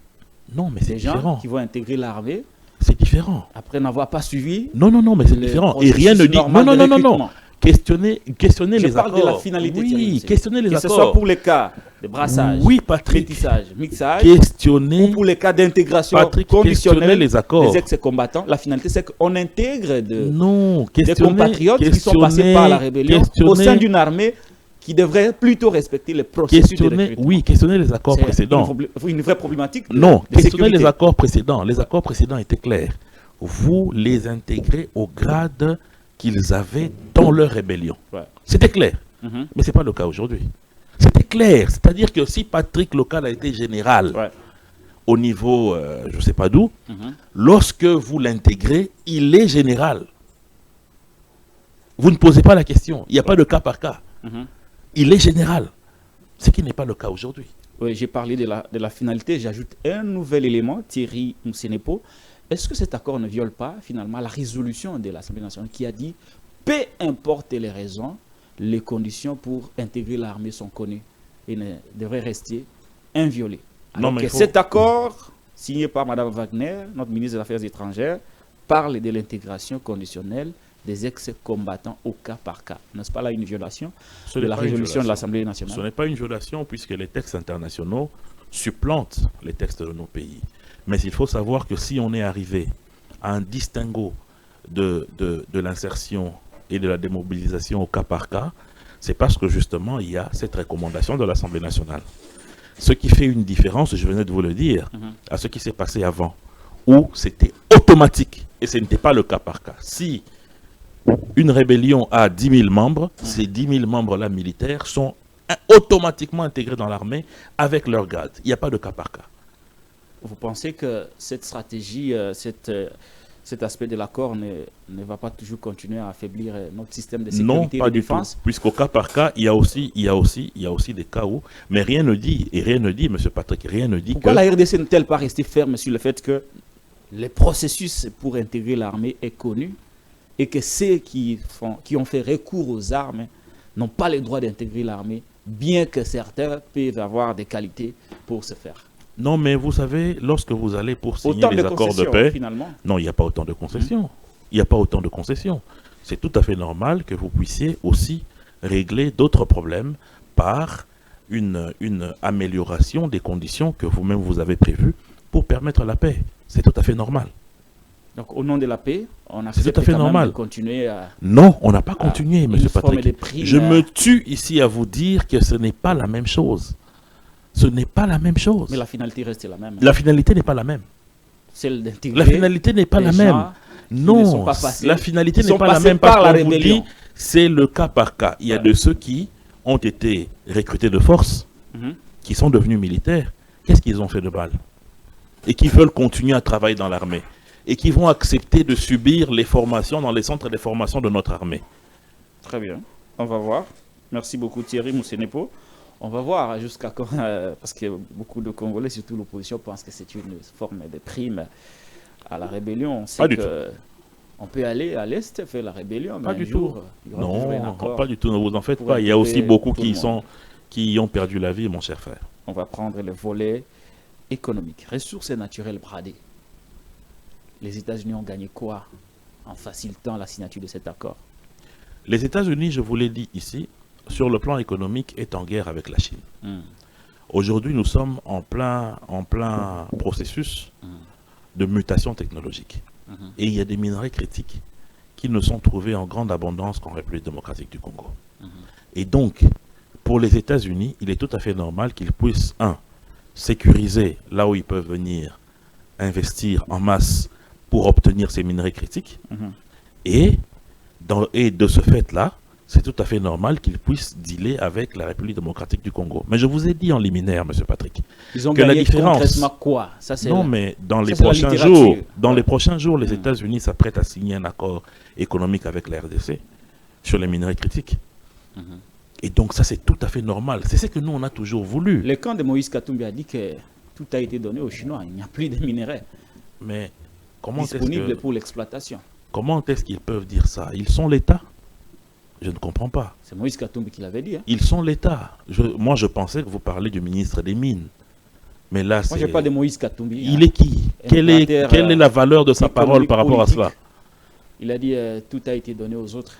Non, mais c'est différent.
Des gens qui vont intégrer l'armée,
c'est différent.
Après n'avoir pas suivi.
Non, mais c'est différent. Et rien ne dit. Non. Questionnez les accords.
Je parle de la finalité.
Oui, questionnez les accords.
Que ce soit pour les cas de brassage,
oui, Patrick,
métissage, mixage,
questionnez,
ou pour les cas d'intégration conditionnelle
les accords.
Des ex-combattants. La finalité, c'est qu'on intègre
des
compatriotes qui sont passés par la rébellion au sein d'une armée qui devrait plutôt respecter le processus de recrutement.
Oui, questionnez les accords précédents.
Une vraie problématique.
Non, questionnez les accords précédents. Les accords précédents étaient clairs. Vous les intégrez au grade qu'ils avaient dans leur rébellion. C'était clair. Mais ce n'est pas le cas aujourd'hui. C'était clair. C'est-à-dire que si Patrick Local a été général au niveau, je ne sais pas d'où, lorsque vous l'intégrez, il est général. Vous ne posez pas la question. Il n'y a pas de cas par cas. Il est général. Ce qui n'est pas le cas aujourd'hui.
Oui, j'ai parlé de la finalité. J'ajoute un nouvel élément, Thierry Moussenepo. Est-ce que cet accord ne viole pas finalement la résolution de l'Assemblée nationale qui a dit peu importe les raisons, les conditions pour intégrer l'armée sont connues et devraient rester inviolées. Alors
Non, mais
que
il faut-
cet accord, signé par Mme Wagner, notre ministre des Affaires étrangères, parle de l'intégration conditionnelle des ex-combattants au cas par cas. N'est-ce pas là une violation
Ce
de
n'est
la
pas une
résolution de
violation.
l'Assemblée
Ce
nationale?
n'est pas une violation puisque les textes internationaux supplantent les textes de nos pays. Mais il faut savoir que si on est arrivé à un distinguo de l'insertion et de la démobilisation au cas par cas, c'est parce que justement il y a cette recommandation de l'Assemblée nationale. Ce qui fait une différence, je venais de vous le dire, à ce qui s'est passé avant, où c'était automatique et ce n'était pas le cas par cas. Si une rébellion a 10 000 membres, ces 10 000 membres-là militaires sont automatiquement intégrés dans l'armée avec leur grade. Il n'y a pas de cas par cas.
Vous pensez que cette stratégie, cet aspect de l'accord ne va pas toujours continuer à affaiblir notre système de
Non,
sécurité et
pas
de
du tout.
défense?
Puisqu'au cas par cas, il y a aussi des cas où, mais rien ne dit, M. Patrick, rien ne dit
Pourquoi
que...
la RDC n'est-elle pas restée ferme sur le fait que le processus pour intégrer l'armée est connu et que ceux qui ont fait recours aux armes n'ont pas le droit d'intégrer l'armée, bien que certains peuvent avoir des qualités pour ce faire?
Non, mais vous savez, lorsque vous allez pour signer
Autant
les
de
accords de
concessions,
paix,
finalement.
non, il n'y a pas autant de concessions. Il n'y a pas autant de concessions. C'est tout à fait normal que vous puissiez aussi régler d'autres problèmes par une amélioration des conditions que vous-même vous avez prévues pour permettre la paix. C'est tout à fait normal.
Donc, au nom de la paix, on
tout
accepte
à fait
quand même
normal.
de continuer à...
Non, on n'a pas continué, M.
une forme de
Patrick.
prime,
Je me tue ici à vous dire que ce n'est pas la même chose. Ce n'est pas la même chose.
Mais la finalité reste la même.
La finalité n'est pas la même.
Celle d'intégrer
La finalité n'est pas
des
la
gens
même.
qui ne
Non,
sont pas passés,
la finalité
qui
n'est
sont
pas la
passés
même
par
parce
la
qu'on vous dit
rébellion.
c'est le cas par cas. Il y a de ceux qui ont été recrutés de force, qui sont devenus militaires. Qu'est-ce qu'ils ont fait de mal? Et qui veulent continuer à travailler dans l'armée. Et qui vont accepter de subir les formations dans les centres de formation de notre armée.
Très bien. On va voir. Merci beaucoup Thierry Moussenepo. On va voir jusqu'à quand, parce que beaucoup de Congolais, surtout l'opposition, pensent que c'est une forme de prime à la rébellion. On sait
Pas du
on peut aller à l'Est faire la rébellion, mais
Pas
un
du
jour,
tout.
il y aura toujours un
Non,
accord.
pas du tout, ne vous en faites
pour
pas. Il y a aussi
intégrer
beaucoup
tout le monde.
qui y ont perdu la vie, mon cher frère.
On va prendre le volet économique. Ressources naturelles bradées. Les États-Unis ont gagné quoi en facilitant la signature de cet accord?
Les États-Unis, je vous l'ai dit ici, sur le plan économique, est en guerre avec la Chine. Aujourd'hui, nous sommes en plein processus de mutation technologique. Et il y a des minerais critiques qui ne sont trouvés en grande abondance qu'en République démocratique du Congo. Et donc, pour les États-Unis, il est tout à fait normal qu'ils puissent, sécuriser là où ils peuvent venir investir en masse pour obtenir ces minerais critiques. Et de ce fait-là, c'est tout à fait normal qu'ils puissent dealer avec la République démocratique du Congo. Mais je vous ai dit en liminaire, M. Patrick,
Ils ont
que la
gagné
différence...
concrètement quoi? Ça,
Non, mais dans les
c'est la
prochains
littérature.
jours,
Ouais.
les prochains jours, les États-Unis s'apprêtent à signer un accord économique avec la RDC sur les minerais critiques. Et donc ça, c'est tout à fait normal. C'est ce que nous, on a toujours voulu.
Le camp de Moïse Katumbi a dit que tout a été donné aux Chinois. Il n'y a plus de minerais
Mais comment est-ce
disponibles pour l'exploitation.
qu'ils peuvent dire ça? Ils sont l'État? Je ne comprends pas.
C'est Moïse Katumbi qui l'avait dit.
Ils sont l'État. Moi, je pensais que vous parlez du ministre des Mines. Mais là,
Moi, je parle de Moïse Katumbi.
Il est qui? Quelle est la valeur de sa parole par rapport à cela?
Il a dit tout a été donné aux autres.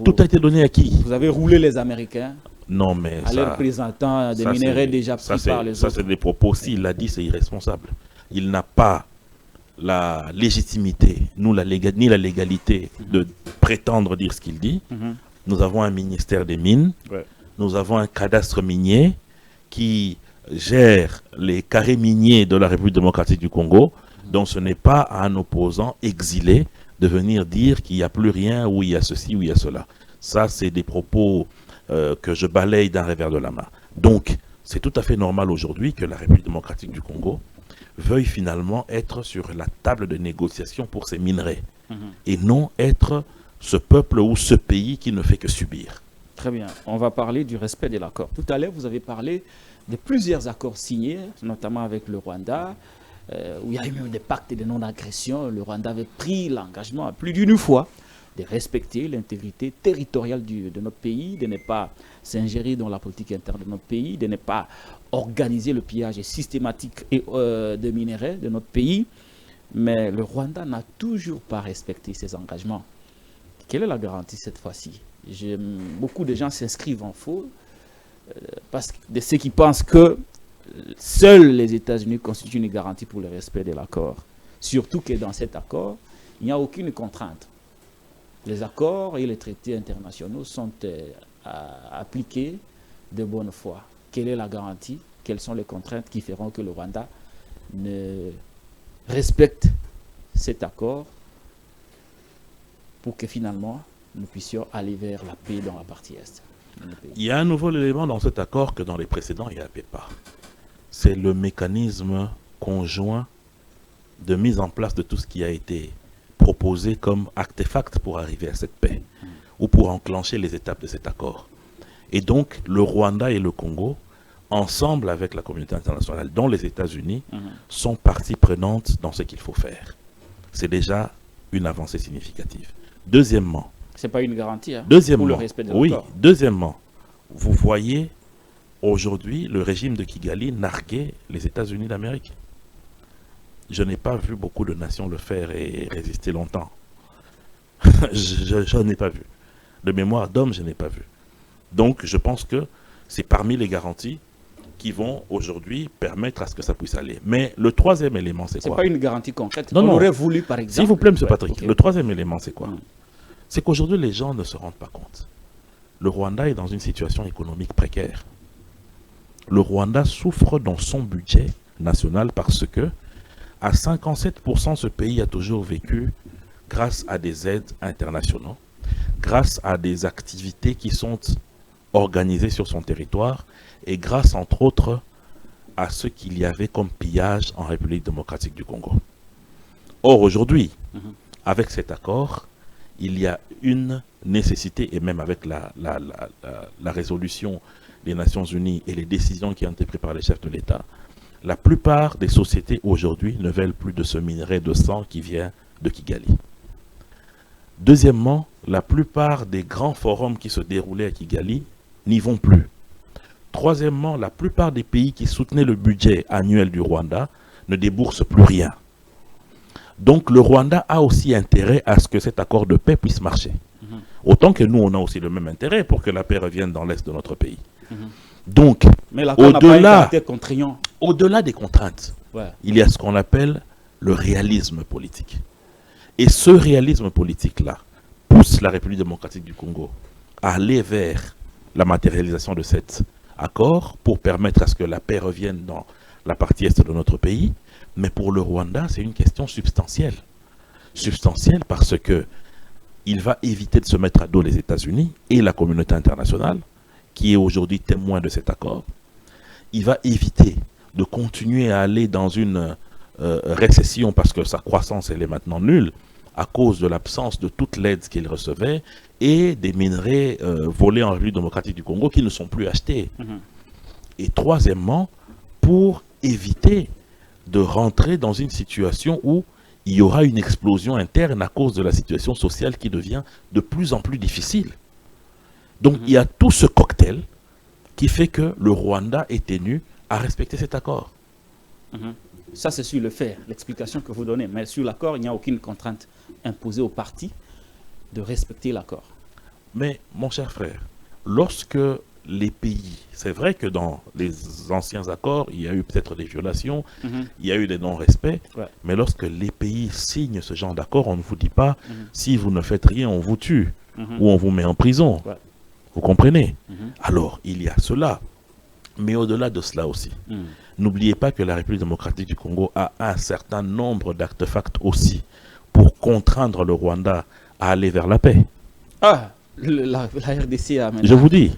Tout a été donné à qui?
Vous avez roulé les Américains
Non, mais
à leur présentant des minerais déjà pris par les autres.
Ça, c'est des propos. S'il l'a dit, c'est irresponsable. Il n'a pas la légitimité, ni la légalité de prétendre dire ce qu'il dit. Nous avons un ministère des Mines. Nous avons un cadastre minier qui gère les carrés miniers de la République démocratique du Congo. Donc ce n'est pas à un opposant exilé de venir dire qu'il n'y a plus rien, ou il y a ceci, ou il y a cela. Ça, c'est des propos que je balaye d'un revers de la main. Donc, c'est tout à fait normal aujourd'hui que la République démocratique du Congo veuille finalement être sur la table de négociation pour ces minerais. Et non être ce peuple ou ce pays qui ne fait que subir.
Très bien. On va parler du respect de l'accord. Tout à l'heure, vous avez parlé de plusieurs accords signés, notamment avec le Rwanda, où il y a eu même des pactes de non-agression. Le Rwanda avait pris l'engagement plus d'une fois de respecter l'intégrité territoriale de notre pays, de ne pas s'ingérer dans la politique interne de notre pays, de ne pas organiser le pillage systématique de minerais de notre pays. Mais le Rwanda n'a toujours pas respecté ses engagements. Quelle est la garantie cette fois-ci? Beaucoup de gens s'inscrivent en faux parce que de ceux qui pensent que seuls les États-Unis constituent une garantie pour le respect de l'accord. Surtout que dans cet accord, il n'y a aucune contrainte. Les accords et les traités internationaux sont appliqués de bonne foi. Quelle est la garantie? Quelles sont les contraintes qui feront que le Rwanda ne respecte cet accord pour que finalement nous puissions aller vers la paix dans la partie Est?
Il y a un nouvel élément dans cet accord que dans les précédents, il n'y avait pas. C'est le mécanisme conjoint de mise en place de tout ce qui a été proposé comme artefact pour arriver à cette paix ou pour enclencher les étapes de cet accord. Et donc, le Rwanda et le Congo, ensemble avec la communauté internationale, dont les États-Unis, sont partie prenante dans ce qu'il faut faire. C'est déjà une avancée significative. Deuxièmement,
c'est pas une garantie hein,
pour
le respect de l'accord.
Oui, deuxièmement, vous voyez aujourd'hui le régime de Kigali narguer les États-Unis d'Amérique. Je n'ai pas vu beaucoup de nations le faire et résister longtemps. Je n'ai pas vu. De mémoire d'homme, je n'ai pas vu. Donc, je pense que c'est parmi les garanties qui vont aujourd'hui permettre à ce que ça puisse aller. Mais le troisième élément, c'est quoi?
C'est pas une garantie concrète.
Non,
on
non.
aurait voulu, par exemple...
S'il vous plaît, M. Patrick,
okay.
Le troisième élément, c'est quoi? C'est qu'aujourd'hui, les gens ne se rendent pas compte. Le Rwanda est dans une situation économique précaire. Le Rwanda souffre dans son budget national parce que, à 57%, ce pays a toujours vécu grâce à des aides internationaux, grâce à des activités qui sont organisées sur son territoire et grâce, entre autres, à ce qu'il y avait comme pillage en République démocratique du Congo. Or, aujourd'hui, avec cet accord, il y a une nécessité, et même avec la résolution des Nations Unies et les décisions qui ont été prises par les chefs de l'État, la plupart des sociétés aujourd'hui ne veulent plus de ce minerai de sang qui vient de Kigali. Deuxièmement, la plupart des grands forums qui se déroulaient à Kigali n'y vont plus. Troisièmement, la plupart des pays qui soutenaient le budget annuel du Rwanda ne déboursent plus rien. Donc le Rwanda a aussi intérêt à ce que cet accord de paix puisse marcher. Autant que nous, on a aussi le même intérêt pour que la paix revienne dans l'est de notre pays. Donc, au-delà des contraintes, il y a ce qu'on appelle le réalisme politique. Et ce réalisme politique-là pousse la République démocratique du Congo à aller vers la matérialisation de cet accord pour permettre à ce que la paix revienne dans la partie est de notre pays. Mais pour le Rwanda, c'est une question substantielle. Substantielle parce que il va éviter de se mettre à dos les États-Unis et la communauté internationale, qui est aujourd'hui témoin de cet accord. Il va éviter de continuer à aller dans une récession parce que sa croissance elle est maintenant nulle à cause de l'absence de toute l'aide qu'il recevait et des minerais volés en République démocratique du Congo qui ne sont plus achetés. Et troisièmement, pour éviter de rentrer dans une situation où il y aura une explosion interne à cause de la situation sociale qui devient de plus en plus difficile. Donc il y a tout ce cocktail qui fait que le Rwanda est tenu à respecter cet accord.
Ça c'est sur le fait, l'explication que vous donnez. Mais sur l'accord, il n'y a aucune contrainte imposée aux parties de respecter l'accord.
Mais mon cher frère, lorsque les pays, c'est vrai que dans les anciens accords, il y a eu peut-être des violations, il y a eu des non-respects, mais lorsque les pays signent ce genre d'accord, on ne vous dit pas, si vous ne faites rien, on vous tue, ou on vous met en prison. Vous comprenez? Alors, il y a cela. Mais au-delà de cela aussi, n'oubliez pas que la République démocratique du Congo a un certain nombre d'artefacts aussi pour contraindre le Rwanda à aller vers la paix.
Ah, la RDC a maintenant...
Je vous dis.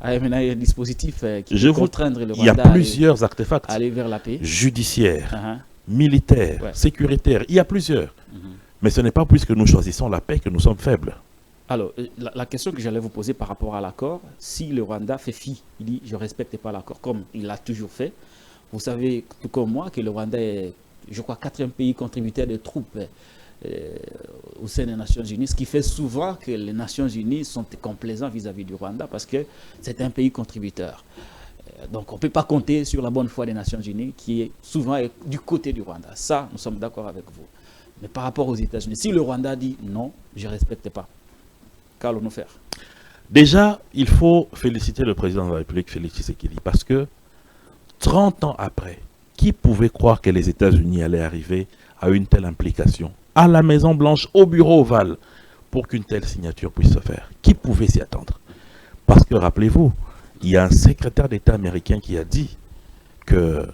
Maintenant, il y a un dispositif qui peut contraindre le Rwanda.
Il y a plusieurs artefacts
aller vers la paix.
Judiciaires, militaires, sécuritaires. Il y a plusieurs. Mais ce n'est pas puisque nous choisissons la paix que nous sommes faibles.
Alors, la question que j'allais vous poser par rapport à l'accord, si le Rwanda fait fi, il dit je ne respecte pas l'accord, comme il l'a toujours fait, vous savez tout comme moi que le Rwanda est, je crois, 4e pays contributeur de troupes au sein des Nations Unies, ce qui fait souvent que les Nations Unies sont complaisants vis-à-vis du Rwanda parce que c'est un pays contributeur. Donc on ne peut pas compter sur la bonne foi des Nations Unies qui est souvent du côté du Rwanda. Ça, nous sommes d'accord avec vous. Mais par rapport aux États-Unis, si le Rwanda dit non, je ne respecte pas, qu'allons-nous faire?
Déjà, il faut féliciter le président de la République, Félix Tshisekedi, parce que 30 ans après, qui pouvait croire que les États-Unis allaient arriver à une telle implication à la Maison-Blanche, au bureau ovale, pour qu'une telle signature puisse se faire? Qui pouvait s'y attendre? Parce que, rappelez-vous, il y a un secrétaire d'État américain qui a dit que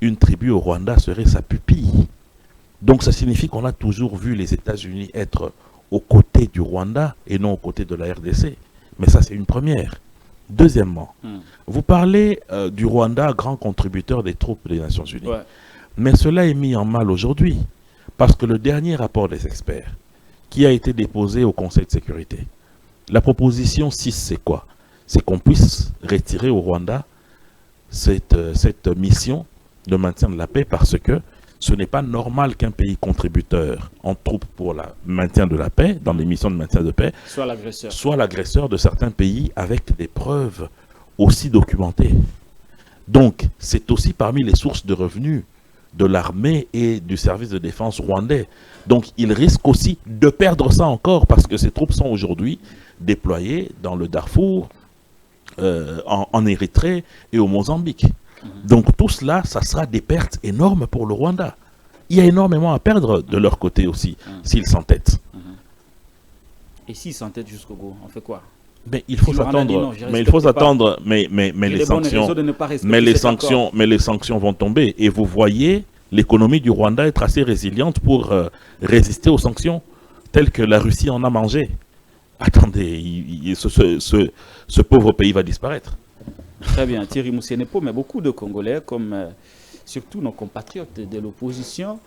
une tribu au Rwanda serait sa pupille. Donc ça signifie qu'on a toujours vu les États-Unis être aux côtés du Rwanda et non aux côtés de la RDC. Mais ça, c'est une première. Deuxièmement, vous parlez du Rwanda, grand contributeur des troupes des Nations Unies.
Ouais.
Mais cela est mis en mal aujourd'hui. Parce que le dernier rapport des experts, qui a été déposé au Conseil de sécurité, la proposition 6, c'est quoi? C'est qu'on puisse retirer au Rwanda cette mission de maintien de la paix, parce que ce n'est pas normal qu'un pays contributeur en troupes pour le maintien de la paix, dans les missions de maintien de paix, soit l'agresseur de certains pays avec des preuves aussi documentées. Donc, c'est aussi parmi les sources de revenus de l'armée et du service de défense rwandais. Donc, il risque aussi de perdre ça encore, parce que ces troupes sont aujourd'hui déployées dans le Darfour, en Érythrée et au Mozambique. Donc tout cela, ça sera des pertes énormes pour le Rwanda. Il y a énormément à perdre de leur côté aussi, s'ils s'entêtent.
Et s'ils s'entêtent jusqu'au bout, on fait quoi?
Mais il faut s'attendre, mais les sanctions vont tomber. Et vous voyez l'économie du Rwanda être assez résiliente pour résister aux sanctions, telles que la Russie en a mangé. Attendez, ce pauvre pays va disparaître.
Très bien, Thierry Moussenepo, mais beaucoup de Congolais, comme surtout nos compatriotes de l'opposition,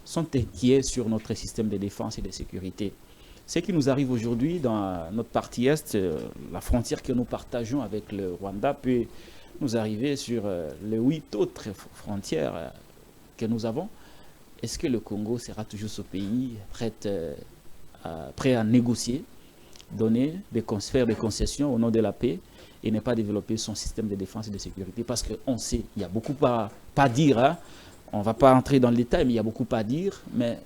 sont inquiets sur notre système de défense et de sécurité. Ce qui nous arrive aujourd'hui dans notre partie Est, la frontière que nous partageons avec le Rwanda peut nous arriver sur les 8 autres frontières que nous avons. Est-ce que le Congo sera toujours ce pays prêt à négocier, faire des concessions au nom de la paix et ne pas développer son système de défense et de sécurité? Parce qu'on sait, il y a beaucoup à dire, hein. On ne va pas entrer dans le détail, mais il y a beaucoup à dire. Mais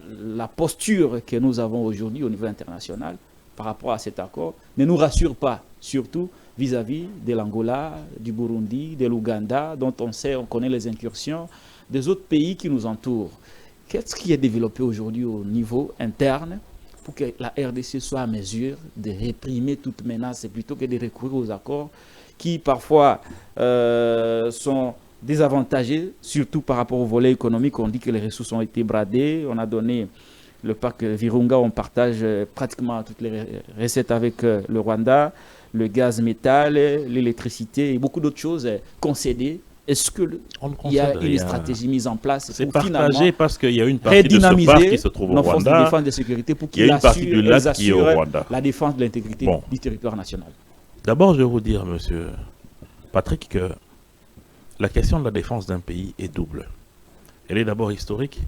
la posture que nous avons aujourd'hui au niveau international par rapport à cet accord ne nous rassure pas, surtout vis-à-vis de l'Angola, du Burundi, de l'Ouganda, dont on connaît les incursions, des autres pays qui nous entourent. Qu'est-ce qui est développé aujourd'hui au niveau interne pour que la RDC soit à mesure de réprimer toute menace plutôt que de recourir aux accords qui parfois sont désavantagés, surtout par rapport au volet économique? On dit que les ressources ont été bradées. On a donné le parc Virunga, on partage pratiquement toutes les recettes avec le Rwanda, le gaz métal, l'électricité et beaucoup d'autres choses concédées. Est-ce qu'il y a une stratégie mise en place pour
partagé parce qu'il y a une partie de ce parc qui se trouve au Rwanda,
de défense et de sécurité pour qu'ils assurent la défense de l'intégrité du territoire national?
D'abord, je vais vous dire, monsieur Patrick, que la question de la défense d'un pays est double. Elle est d'abord historique,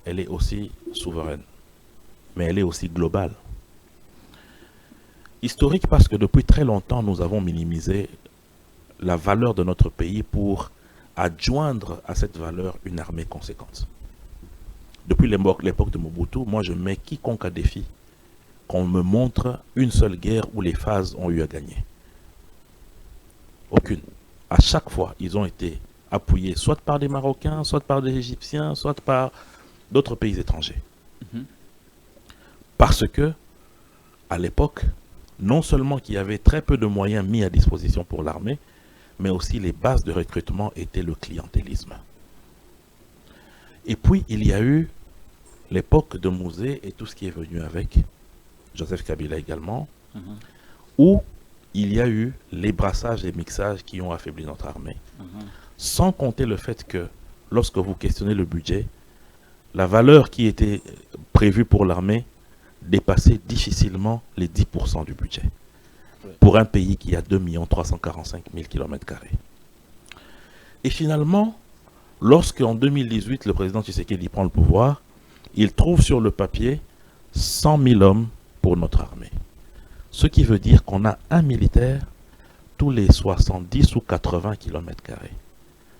elle est aussi souveraine, mais elle est aussi globale. Historique parce que depuis très longtemps, nous avons minimisé la valeur de notre pays pour adjoindre à cette valeur une armée conséquente. Depuis l'époque de Mobutu, moi je mets quiconque à défi qu'on me montre une seule guerre où les phases ont eu à gagner. Aucune. À chaque fois, ils ont été appuyés soit par des Marocains, soit par des Égyptiens, soit par d'autres pays étrangers. Parce que, à l'époque, non seulement qu'il y avait très peu de moyens mis à disposition pour l'armée, mais aussi les bases de recrutement étaient le clientélisme. Et puis, il y a eu l'époque de Mouzé et tout ce qui est venu avec, Joseph Kabila également, où il y a eu les brassages et mixages qui ont affaibli notre armée. Sans compter le fait que, lorsque vous questionnez le budget, la valeur qui était prévue pour l'armée dépassait difficilement les 10% du budget. Pour un pays qui a 2 345 000 km². Et finalement, lorsque en 2018, le président Tshisekedi prend le pouvoir, il trouve sur le papier 100 000 hommes pour notre armée. Ce qui veut dire qu'on a un militaire tous les 70 ou 80 km².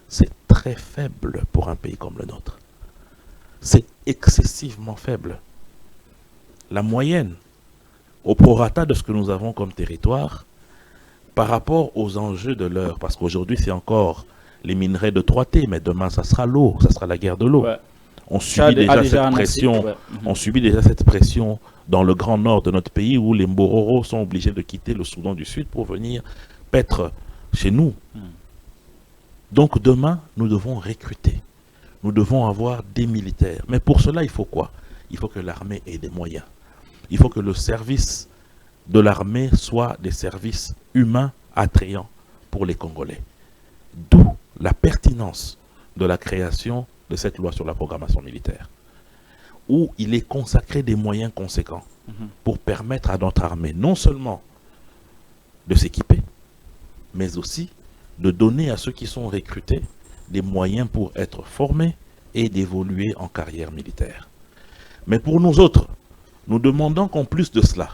C'est très faible pour un pays comme le nôtre. C'est excessivement faible. La moyenne, au prorata de ce que nous avons comme territoire, par rapport aux enjeux de l'heure, parce qu'aujourd'hui c'est encore les minerais de 3T, mais demain ça sera l'eau, ça sera la guerre de l'eau. Ouais. On subit déjà cette pression, on subit déjà cette pression dans le grand nord de notre pays où les Mbororo sont obligés de quitter le Soudan du Sud pour venir paître chez nous. Donc demain, nous devons recruter. Nous devons avoir des militaires. Mais pour cela, il faut quoi? Il faut que l'armée ait des moyens. Il faut que le service de l'armée soit des services humains attrayants pour les Congolais. D'où la pertinence de la création de cette loi sur la programmation militaire, où il est consacré des moyens conséquents pour permettre à notre armée non seulement de s'équiper, mais aussi de donner à ceux qui sont recrutés des moyens pour être formés et d'évoluer en carrière militaire. Mais pour nous autres, nous demandons qu'en plus de cela,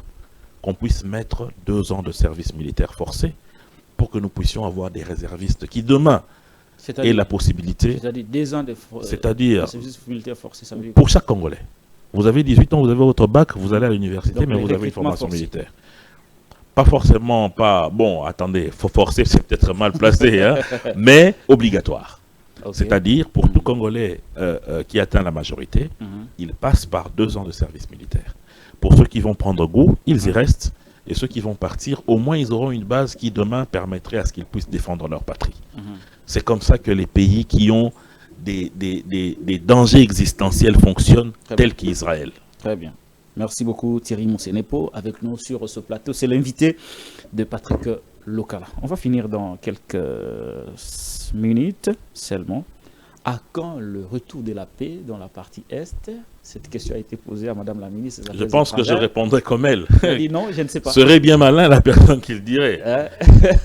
qu'on puisse mettre 2 ans de service militaire forcé pour que nous puissions avoir des réservistes qui demain aient la possibilité,
c'est-à-dire 2 ans de service militaire forcé, ça veut dire
pour chaque Congolais. Vous avez 18 ans, vous avez votre bac, vous allez à l'université, mais vous avez une formation militaire. Pas forcément, bon, attendez, faut forcer, c'est peut-être mal placé, hein, mais obligatoire. Okay. C'est-à-dire, pour tout Congolais qui atteint la majorité, il passe par 2 ans de service militaire. Pour ceux qui vont prendre goût, ils y restent. Et ceux qui vont partir, au moins, ils auront une base qui, demain, permettrait à ce qu'ils puissent défendre leur patrie. C'est comme ça que les pays qui ont des dangers existentiels fonctionnent, tels qu'Israël.
Très bien. Merci beaucoup Thierry Monsenepo avec nous sur ce plateau. C'est l'invité de Patrick Lokala. On va finir dans quelques minutes seulement. À quand le retour de la paix dans la partie Est? Cette question a été posée à Madame la ministre.
Je pense que je répondrai comme elle.
Elle dit non, je ne sais pas.
Serait bien malin la personne qui le dirait.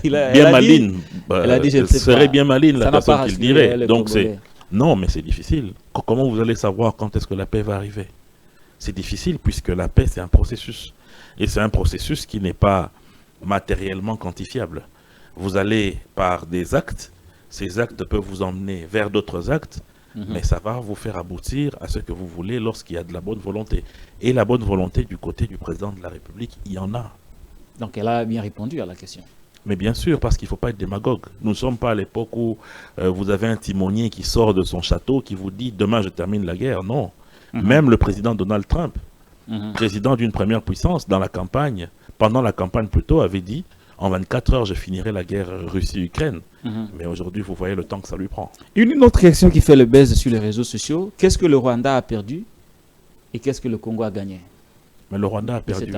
Bien maline. Elle a dit je ne sais pas. Serait bien maline la personne qui le dirait. Donc c'est non, mais c'est difficile. Comment vous allez savoir quand est-ce que la paix va arriver? C'est difficile puisque la paix, c'est un processus. Et c'est un processus qui n'est pas matériellement quantifiable. Vous allez par des actes, ces actes peuvent vous emmener vers d'autres actes, mais ça va vous faire aboutir à ce que vous voulez lorsqu'il y a de la bonne volonté. Et la bonne volonté du côté du président de la République, il y en a.
Donc elle a bien répondu à la question.
Mais bien sûr, parce qu'il ne faut pas être démagogue. Nous ne sommes pas à l'époque où vous avez un timonier qui sort de son château, qui vous dit « demain je termine la guerre ». Non. Même le président Donald Trump, président d'une première puissance, dans la campagne, pendant la campagne plutôt, avait dit « en 24 heures, je finirai la guerre Russie-Ukraine ». Mais aujourd'hui, vous voyez le temps que ça lui prend.
Une autre question qui fait le buzz sur les réseaux sociaux, qu'est-ce que le Rwanda a perdu et qu'est-ce que le Congo a gagné?
Mais le Rwanda a perdu.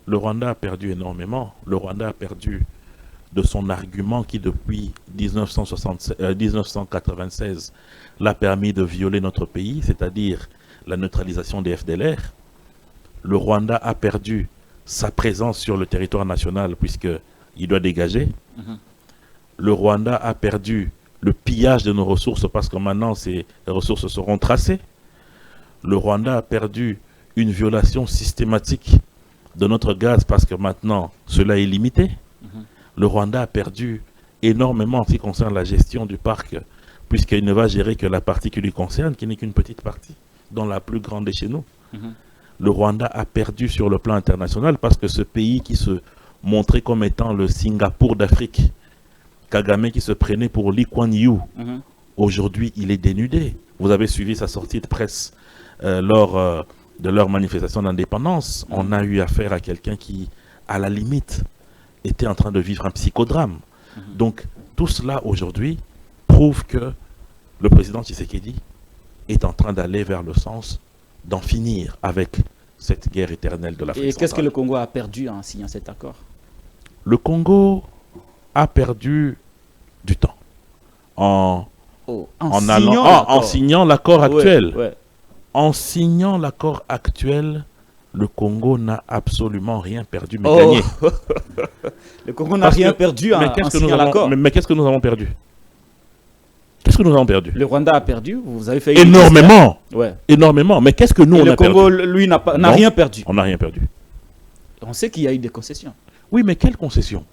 Le Rwanda a perdu énormément. Le Rwanda a perdu de son argument qui, depuis 1996, l'a permis de violer notre pays, c'est-à-dire la neutralisation des FDLR. Le Rwanda a perdu sa présence sur le territoire national puisqu'il doit dégager. Le Rwanda a perdu le pillage de nos ressources parce que maintenant ces ressources seront tracées. Le Rwanda a perdu une violation systématique de notre gaz parce que maintenant cela est limité. Le Rwanda a perdu énormément en ce qui concerne la gestion du parc puisqu'il ne va gérer que la partie qui lui concerne, qui n'est qu'une petite partie, dont la plus grande est chez nous. Le Rwanda a perdu sur le plan international parce que ce pays qui se montrait comme étant le Singapour d'Afrique, Kagame qui se prenait pour Lee Kuan Yew, aujourd'hui il est dénudé. Vous avez suivi sa sortie de presse lors de leur manifestation d'indépendance. On a eu affaire à quelqu'un qui, à la limite, était en train de vivre un psychodrame. Donc tout cela aujourd'hui prouve que le président Tshisekedi est en train d'aller vers le sens d'en finir avec cette guerre éternelle de l'Afrique centrale.
Et qu'est-ce que le Congo a perdu en signant cet accord?
Le Congo a perdu du temps en signant l'accord actuel. En signant l'accord actuel, le Congo n'a absolument rien perdu, mais gagné. Le
Congo n'a rien perdu en signant l'accord.
Mais qu'est-ce que nous avons perdu? que nous avons perdu?
Le Rwanda a perdu, vous avez fait...
Énormément.
Ouais.
Énormément. Mais qu'est-ce que nous,
Et
on
le
a
Congo,
perdu?
lui, n'a
Non,
rien perdu.
On n'a rien perdu.
On sait qu'il y a eu des concessions.
Oui, mais quelle concession?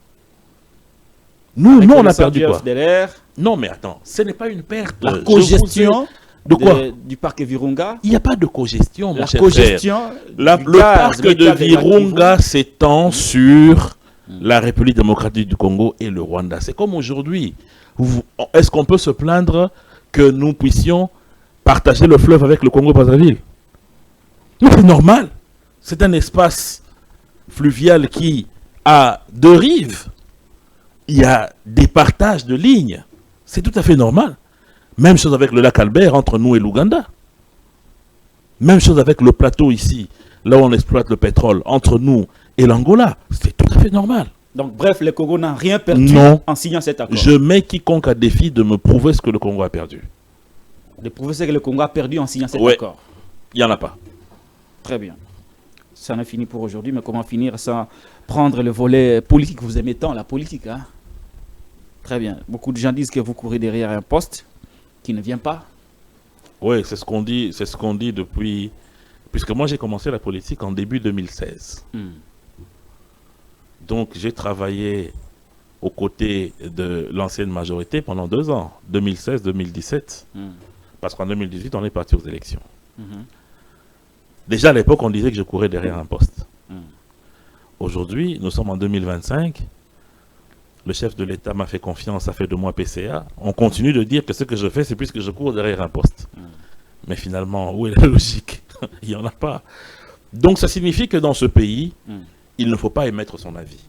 Nous, on a perdu quoi?
FDLR,
Non, mais attends, ce n'est pas une perte.
la cogestion
De quoi?
du parc Virunga.
Il n'y a pas de cogestion, mon
La
cher
cogestion
frère.
du
Le
gaz,
parc
le
de
gaz
Virunga s'étend sur la République démocratique du Congo et le Rwanda. C'est comme aujourd'hui. Est-ce qu'on peut se plaindre que nous puissions partager le fleuve avec le Congo-Brazzaville? Non, c'est normal. C'est un espace fluvial qui a deux rives. Il y a des partages de lignes. C'est tout à fait normal. Même chose avec le lac Albert entre nous et l'Ouganda. Même chose avec le plateau ici, là où on exploite le pétrole, entre nous et l'Angola. C'est tout à fait normal.
Donc, bref, le Congo n'a rien perdu en signant cet accord.
Je mets quiconque à défi de me prouver ce que le Congo a perdu.
De prouver ce que le Congo a perdu en signant cet accord.
Il n'y en a pas.
Très bien. Ça en a fini pour aujourd'hui, mais comment finir sans prendre le volet politique? Vous aimez tant la politique, hein? Très bien. Beaucoup de gens disent que vous courez derrière un poste qui ne vient pas.
Oui, c'est ce qu'on dit depuis... Puisque moi, j'ai commencé la politique en début 2016. Donc, j'ai travaillé aux côtés de l'ancienne majorité pendant 2 ans, 2016-2017. Parce qu'en 2018, on est parti aux élections. Déjà, à l'époque, on disait que je courais derrière un poste. Aujourd'hui, nous sommes en 2025. Le chef de l'État m'a fait confiance, a fait de moi PCA. On continue de dire que ce que je fais, c'est puisque je cours derrière un poste. Mais finalement, où est la logique? Il n'y en a pas. Donc, ça signifie que dans ce pays, il ne faut pas émettre son avis.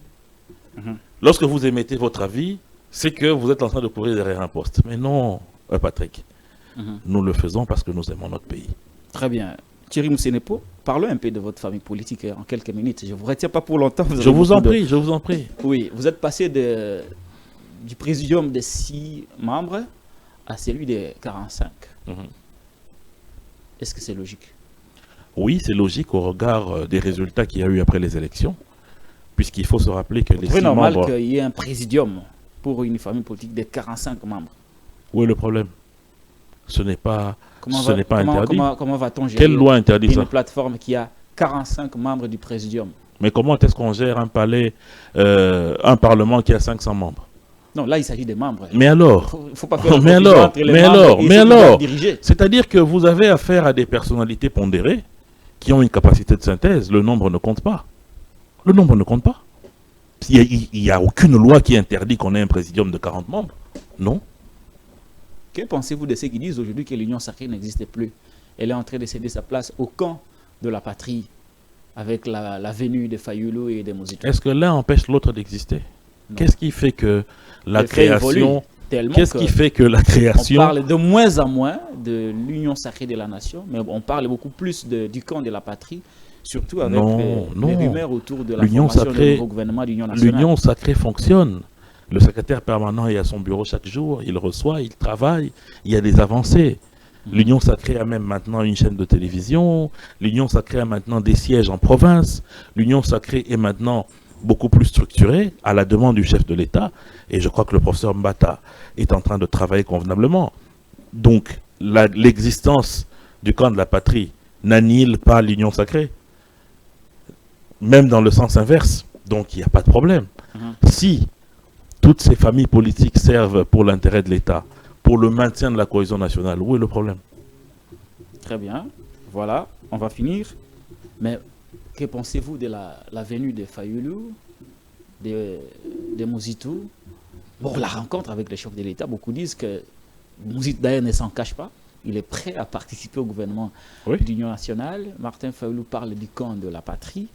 Lorsque vous émettez votre avis, c'est que vous êtes en train de courir derrière un poste. Mais non, Patrick. Nous le faisons parce que nous aimons notre pays.
Très bien. Thierry Moussenepo, parlons un peu de votre famille politique en quelques minutes. Je ne vous retiens pas pour longtemps.
Je vous en prie, je vous en prie.
Oui, vous êtes passé du présidium de 6 membres à celui de 45. Est-ce que c'est logique?
Oui, c'est logique au regard des résultats qu'il y a eu après les élections. Puisqu'il faut se rappeler que les 6 membres...
C'est normal qu'il y ait un présidium pour une famille politique de 45 membres.
Où est le problème? Ce n'est pas interdit.
Comment va-t-on gérer
Quelle loi interdit ça?
Une plateforme qui a 45 membres du présidium?
Mais comment est-ce qu'on gère un palais, un parlement qui a 500 membres?
Non, là, il s'agit des membres.
Mais alors?
Il ne faut pas faire
mais alors
diriger.
C'est-à-dire que vous avez affaire à des personnalités pondérées qui ont une capacité de synthèse. Le nombre ne compte pas. Le nombre ne compte pas. Il n'y a aucune loi qui interdit qu'on ait un présidium de 40 membres. Non.
Que pensez-vous de ceux qui disent aujourd'hui que l'Union sacrée n'existe plus? Elle est en train de céder sa place au camp de la patrie avec la venue de Fayulu et de Mozito.
Est-ce que l'un empêche l'autre d'exister? Qu'est-ce qui fait que la création... Qu'est-ce qui fait que la création...
On parle de moins en moins de l'Union sacrée de la nation, mais on parle beaucoup plus du camp de la patrie, surtout avec les rumeurs autour de la formation du nouveau gouvernement d'Union nationale.
L'Union sacrée fonctionne. Le secrétaire permanent est à son bureau chaque jour, il reçoit, il travaille, il y a des avancées. L'Union sacrée a même maintenant une chaîne de télévision, l'Union sacrée a maintenant des sièges en province, l'Union sacrée est maintenant beaucoup plus structurée à la demande du chef de l'État, et je crois que le professeur Mbata est en train de travailler convenablement. Donc, l'existence du camp de la patrie n'annihile pas l'Union sacrée, même dans le sens inverse, donc il n'y a pas de problème. Si toutes ces familles politiques servent pour l'intérêt de l'État, pour le maintien de la cohésion nationale, où est le problème?
Très bien. Voilà, on va finir. Mais que pensez-vous de la venue de Fayulu, de Mozito? Bon, la rencontre avec le chef de l'État, beaucoup disent que Mozito d'ailleurs ne s'en cache pas. Il est prêt à participer au gouvernement d'Union nationale. Martin Fayulu parle du camp de la patrie.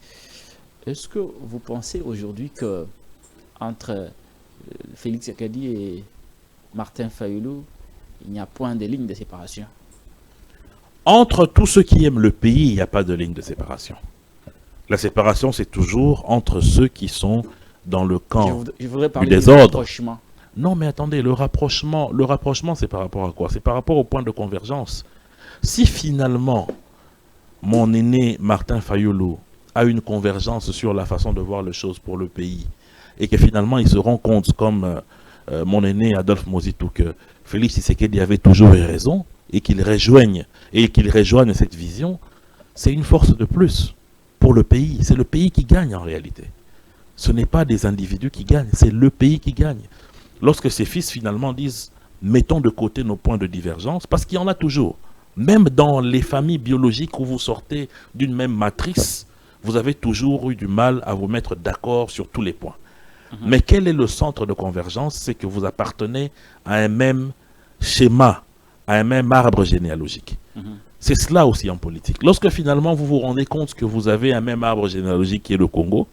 Est-ce que vous pensez aujourd'hui que entre Félix Tshisekedi et Martin Fayulu, il n'y a point de ligne de séparation?
Entre tous ceux qui aiment le pays, il n'y a pas de ligne de séparation. La séparation, c'est toujours entre ceux qui sont dans le camp
je voudrais parler
du désordre.
Rapprochement.
Non, mais attendez, le rapprochement, c'est par rapport à quoi? C'est par rapport au point de convergence. Si finalement, mon aîné Martin Fayulu a une convergence sur la façon de voir les choses pour le pays, et que finalement, il se rend compte, comme mon aîné Adolphe Mozitou que Félix Tshisekedi avait toujours eu raison et qu'il rejoigne cette vision, c'est une force de plus pour le pays. C'est le pays qui gagne en réalité. Ce n'est pas des individus qui gagnent, c'est le pays qui gagne. Lorsque ses fils finalement disent « mettons de côté nos points de divergence », parce qu'il y en a toujours. Même dans les familles biologiques où vous sortez d'une même matrice, vous avez toujours eu du mal à vous mettre d'accord sur tous les points. Mais quel est le centre de convergence? C'est que vous appartenez à un même schéma, à un même arbre généalogique. C'est cela aussi en politique. Lorsque finalement vous vous rendez compte que vous avez un même arbre généalogique qui est le Congo,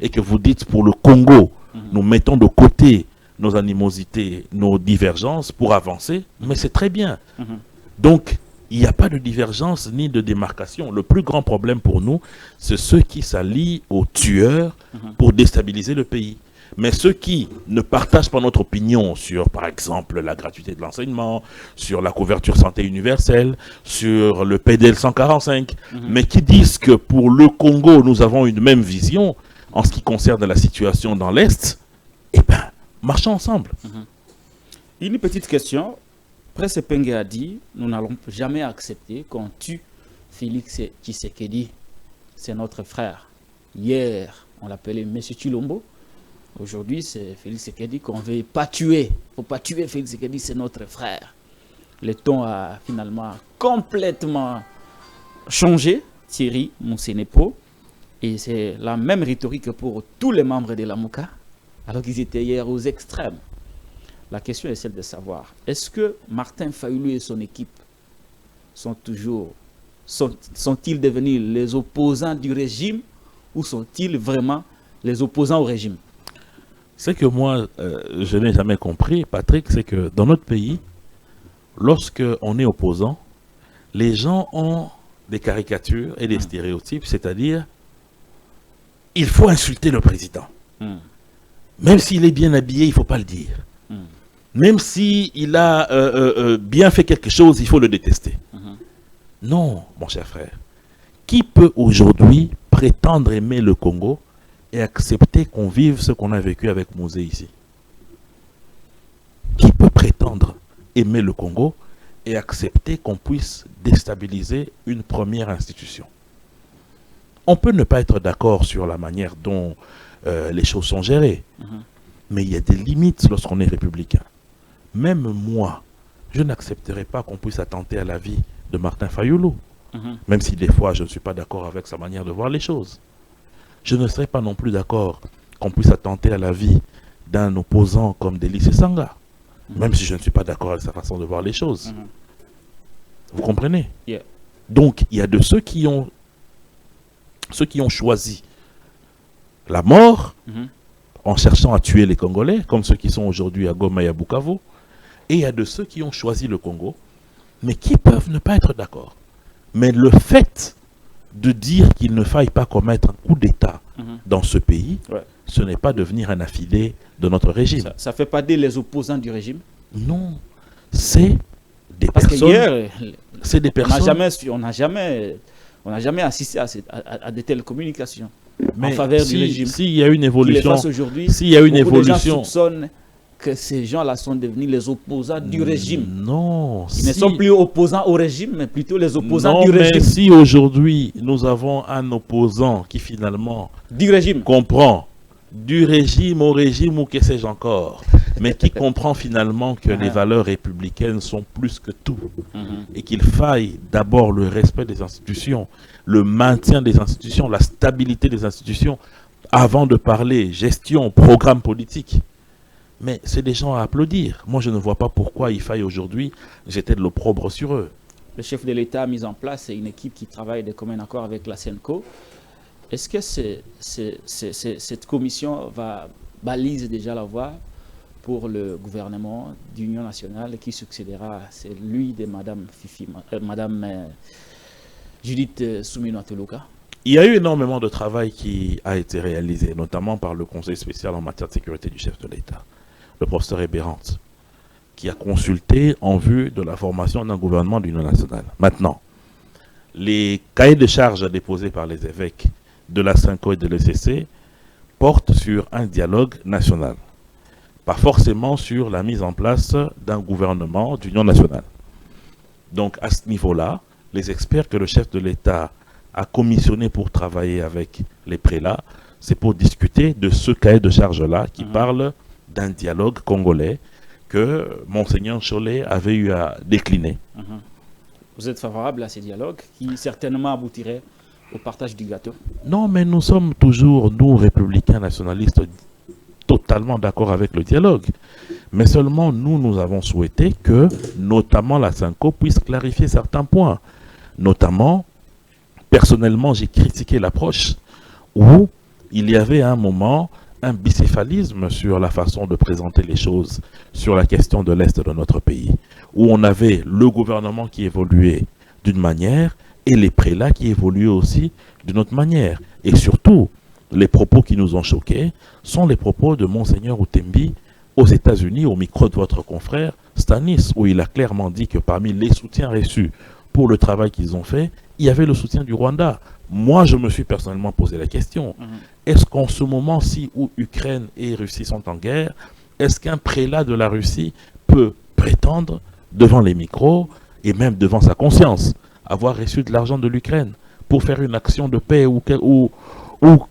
et que vous dites pour le Congo, nous mettons de côté nos animosités, nos divergences pour avancer, mais c'est très bien. Donc, il n'y a pas de divergence ni de démarcation. Le plus grand problème pour nous, c'est ceux qui s'allient aux tueurs pour déstabiliser le pays. Mais ceux qui ne partagent pas notre opinion sur, par exemple, la gratuité de l'enseignement, sur la couverture santé universelle, sur le PDL 145, mais qui disent que pour le Congo, nous avons une même vision en ce qui concerne la situation dans l'Est, eh bien, marchons ensemble.
Une petite question. Presse Penge a dit, nous n'allons jamais accepter qu'on tue Félix Tshisekedi. C'est notre frère. Hier, on l'appelait M. Chilombo. Aujourd'hui, c'est Félix Tshisekedi qu'on ne veut pas tuer. Il ne faut pas tuer Félix Tshisekedi, c'est notre frère. Le ton a finalement complètement changé, Thierry Moussenepo. Et c'est la même rhétorique pour tous les membres de la MOCA, alors qu'ils étaient hier aux extrêmes. La question est celle de savoir, est-ce que Martin Fayulu et son équipe sont-ils devenus les opposants du régime ou sont-ils vraiment les opposants au régime?
Ce que moi, je n'ai jamais compris, Patrick, c'est que dans notre pays, lorsque on est opposant, les gens ont des caricatures et des stéréotypes, c'est-à-dire, il faut insulter le président. Même s'il est bien habillé, il ne faut pas le dire. Même s'il a bien fait quelque chose, il faut le détester. Non, mon cher frère. Qui peut aujourd'hui prétendre aimer le Congo et accepter qu'on vive ce qu'on a vécu avec Mosé ici? Qui peut prétendre aimer le Congo et accepter qu'on puisse déstabiliser une première institution? On peut ne pas être d'accord sur la manière dont les choses sont gérées, mais il y a des limites lorsqu'on est républicain. Même moi, je n'accepterai pas qu'on puisse attenter à la vie de Martin Fayulu, même si des fois je ne suis pas d'accord avec sa manière de voir les choses. Je ne serai pas non plus d'accord qu'on puisse attenter à la vie d'un opposant comme Délice Sanga, même si je ne suis pas d'accord avec sa façon de voir les choses. Vous comprenez? Donc, il y a de ceux qui ont choisi la mort en cherchant à tuer les Congolais, comme ceux qui sont aujourd'hui à Goma et à Bukavu, et il y a de ceux qui ont choisi le Congo, mais qui peuvent ne pas être d'accord. Mais le fait de dire qu'il ne faille pas commettre un coup d'État dans ce pays, ce n'est pas devenir un affidé de notre régime.
Ça ne fait pas dire les opposants du régime?
Non, c'est des
Parce
personnes...
que hier,
c'est des personnes...
on n'a jamais assisté à de telles communications
mais
en faveur du régime.
S'il y a une évolution,
s'il y a une évolution, les gens soupçonnent que ces gens-là sont devenus les opposants du régime.
Non.
Ils ne sont plus opposants au régime, mais plutôt les opposants du régime.
Mais si aujourd'hui, nous avons un opposant qui finalement
du régime
comprend du régime au régime ou que sais-je encore, mais qui comprend finalement que les valeurs républicaines sont plus que tout et qu'il faille d'abord le respect des institutions, le maintien des institutions, la stabilité des institutions avant de parler gestion, programme politique. Mais c'est des gens à applaudir. Moi, je ne vois pas pourquoi il faille aujourd'hui jeter de l'opprobre sur eux.
Le chef de l'État a mis en place une équipe qui travaille de commun accord avec la SENCO. Est-ce que cette commission balise déjà la voie pour le gouvernement d'union nationale qui succédera à celui de Madame Judith Suminwa-Tuluka?
Il y a eu énormément de travail qui a été réalisé, notamment par le Conseil spécial en matière de sécurité du chef de l'État, le professeur Ebérante, qui a consulté en vue de la formation d'un gouvernement d'union nationale. Maintenant, les cahiers de charges déposés par les évêques de la SENCO et de l'ECC portent sur un dialogue national. pas forcément sur la mise en place d'un gouvernement d'union nationale. Donc à ce niveau-là, les experts que le chef de l'État a commissionné pour travailler avec les prélats, c'est pour discuter de ce cahier de charge-là qui parle d'un dialogue congolais que Monseigneur Cholet avait eu à décliner.
Vous êtes favorable à ces dialogues qui certainement aboutiraient au partage du gâteau?
Non, mais nous sommes toujours, nous, républicains nationalistes, totalement d'accord avec le dialogue. Mais seulement, nous avons souhaité que, notamment la SYNCO, puisse clarifier certains points. Notamment, personnellement, j'ai critiqué l'approche où il y avait à un moment un bicéphalisme sur la façon de présenter les choses sur la question de l'Est de notre pays, où on avait le gouvernement qui évoluait d'une manière et les prélats qui évoluaient aussi d'une autre manière. Et surtout, les propos qui nous ont choqués sont les propos de Monseigneur Outembi aux États-Unis, au micro de votre confrère Stanis, où il a clairement dit que parmi les soutiens reçus pour le travail qu'ils ont fait, il y avait le soutien du Rwanda. Moi, je me suis personnellement posé la question, est-ce qu'en ce moment-ci où Ukraine et Russie sont en guerre, est-ce qu'un prélat de la Russie peut prétendre devant les micros et même devant sa conscience avoir reçu de l'argent de l'Ukraine pour faire une action de paix ou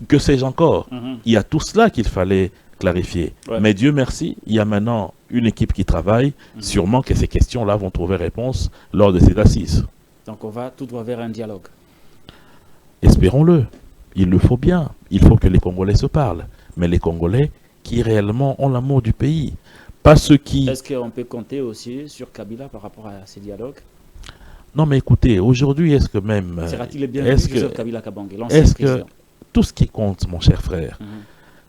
que sais-je encore? Il y a tout cela qu'il fallait clarifier. Mais Dieu merci, il y a maintenant une équipe qui travaille. Sûrement que ces questions-là vont trouver réponse lors de ces assises.
Donc on va tout droit vers un dialogue.
Espérons-le. Il le faut bien. Il faut que les Congolais se parlent. Mais les Congolais qui réellement ont l'amour du pays. Pas ceux qui...
Est-ce qu'on peut compter aussi sur Kabila par rapport à ces dialogues?
Non mais écoutez, aujourd'hui, est-ce que même...
Sera-t-il bienvenu sur Kabila Kabange,
est-ce que tout ce qui compte, mon cher frère,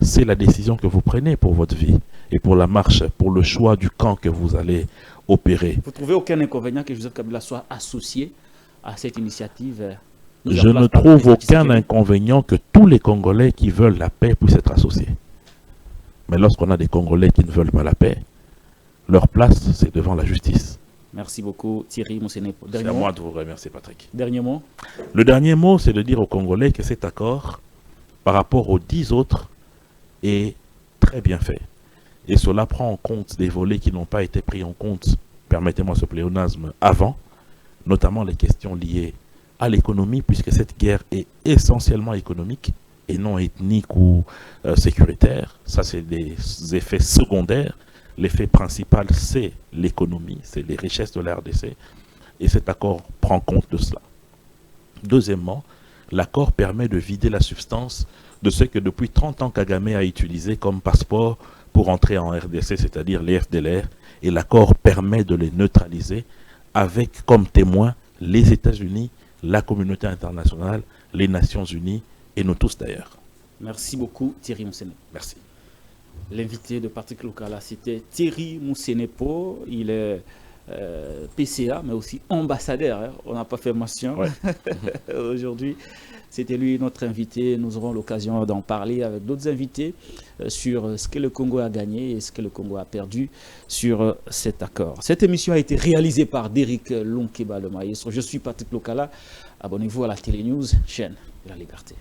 c'est la décision que vous prenez pour votre vie et pour la marche, pour le choix du camp que vous allez opérer?
Vous trouvez aucun inconvénient que Joseph Kabila soit associé à cette initiative?
Je ne trouve aucun inconvénient que tous les Congolais qui veulent la paix puissent être associés. Mais lorsqu'on a des Congolais qui ne veulent pas la paix, leur place, c'est devant la justice.
Merci beaucoup Thierry Moussenepo.
C'est à moi de vous remercier, Patrick.
Dernier mot?
Le dernier mot, c'est de dire aux Congolais que cet accord, par rapport aux 10 autres, est très bien fait. Et cela prend en compte des volets qui n'ont pas été pris en compte, permettez-moi ce pléonasme, avant, notamment les questions liées à l'économie, puisque cette guerre est essentiellement économique et non ethnique ou sécuritaire. Ça, c'est des effets secondaires. L'effet principal, c'est l'économie, c'est les richesses de la RDC. Et cet accord prend compte de cela. Deuxièmement, l'accord permet de vider la substance de ce que depuis 30 ans Kagame a utilisé comme passeport pour entrer en RDC, c'est-à-dire les FDLR. Et l'accord permet de les neutraliser avec comme témoins les États-Unis, la communauté internationale, les Nations Unies et nous tous d'ailleurs.
Merci beaucoup Thierry Moussenepo.
Merci.
L'invité de Patrick Lokala, c'était Thierry Moussenepo. Il est PCA, mais aussi ambassadeur. Hein. On n'a pas fait mention. Aujourd'hui, c'était lui notre invité. Nous aurons l'occasion d'en parler avec d'autres invités sur ce que le Congo a gagné et ce que le Congo a perdu sur cet accord. Cette émission a été réalisée par Derrick Lonkeba Le Maestro. Je suis Patrick Lokala. Abonnez-vous à la Télé News, chaîne de la liberté.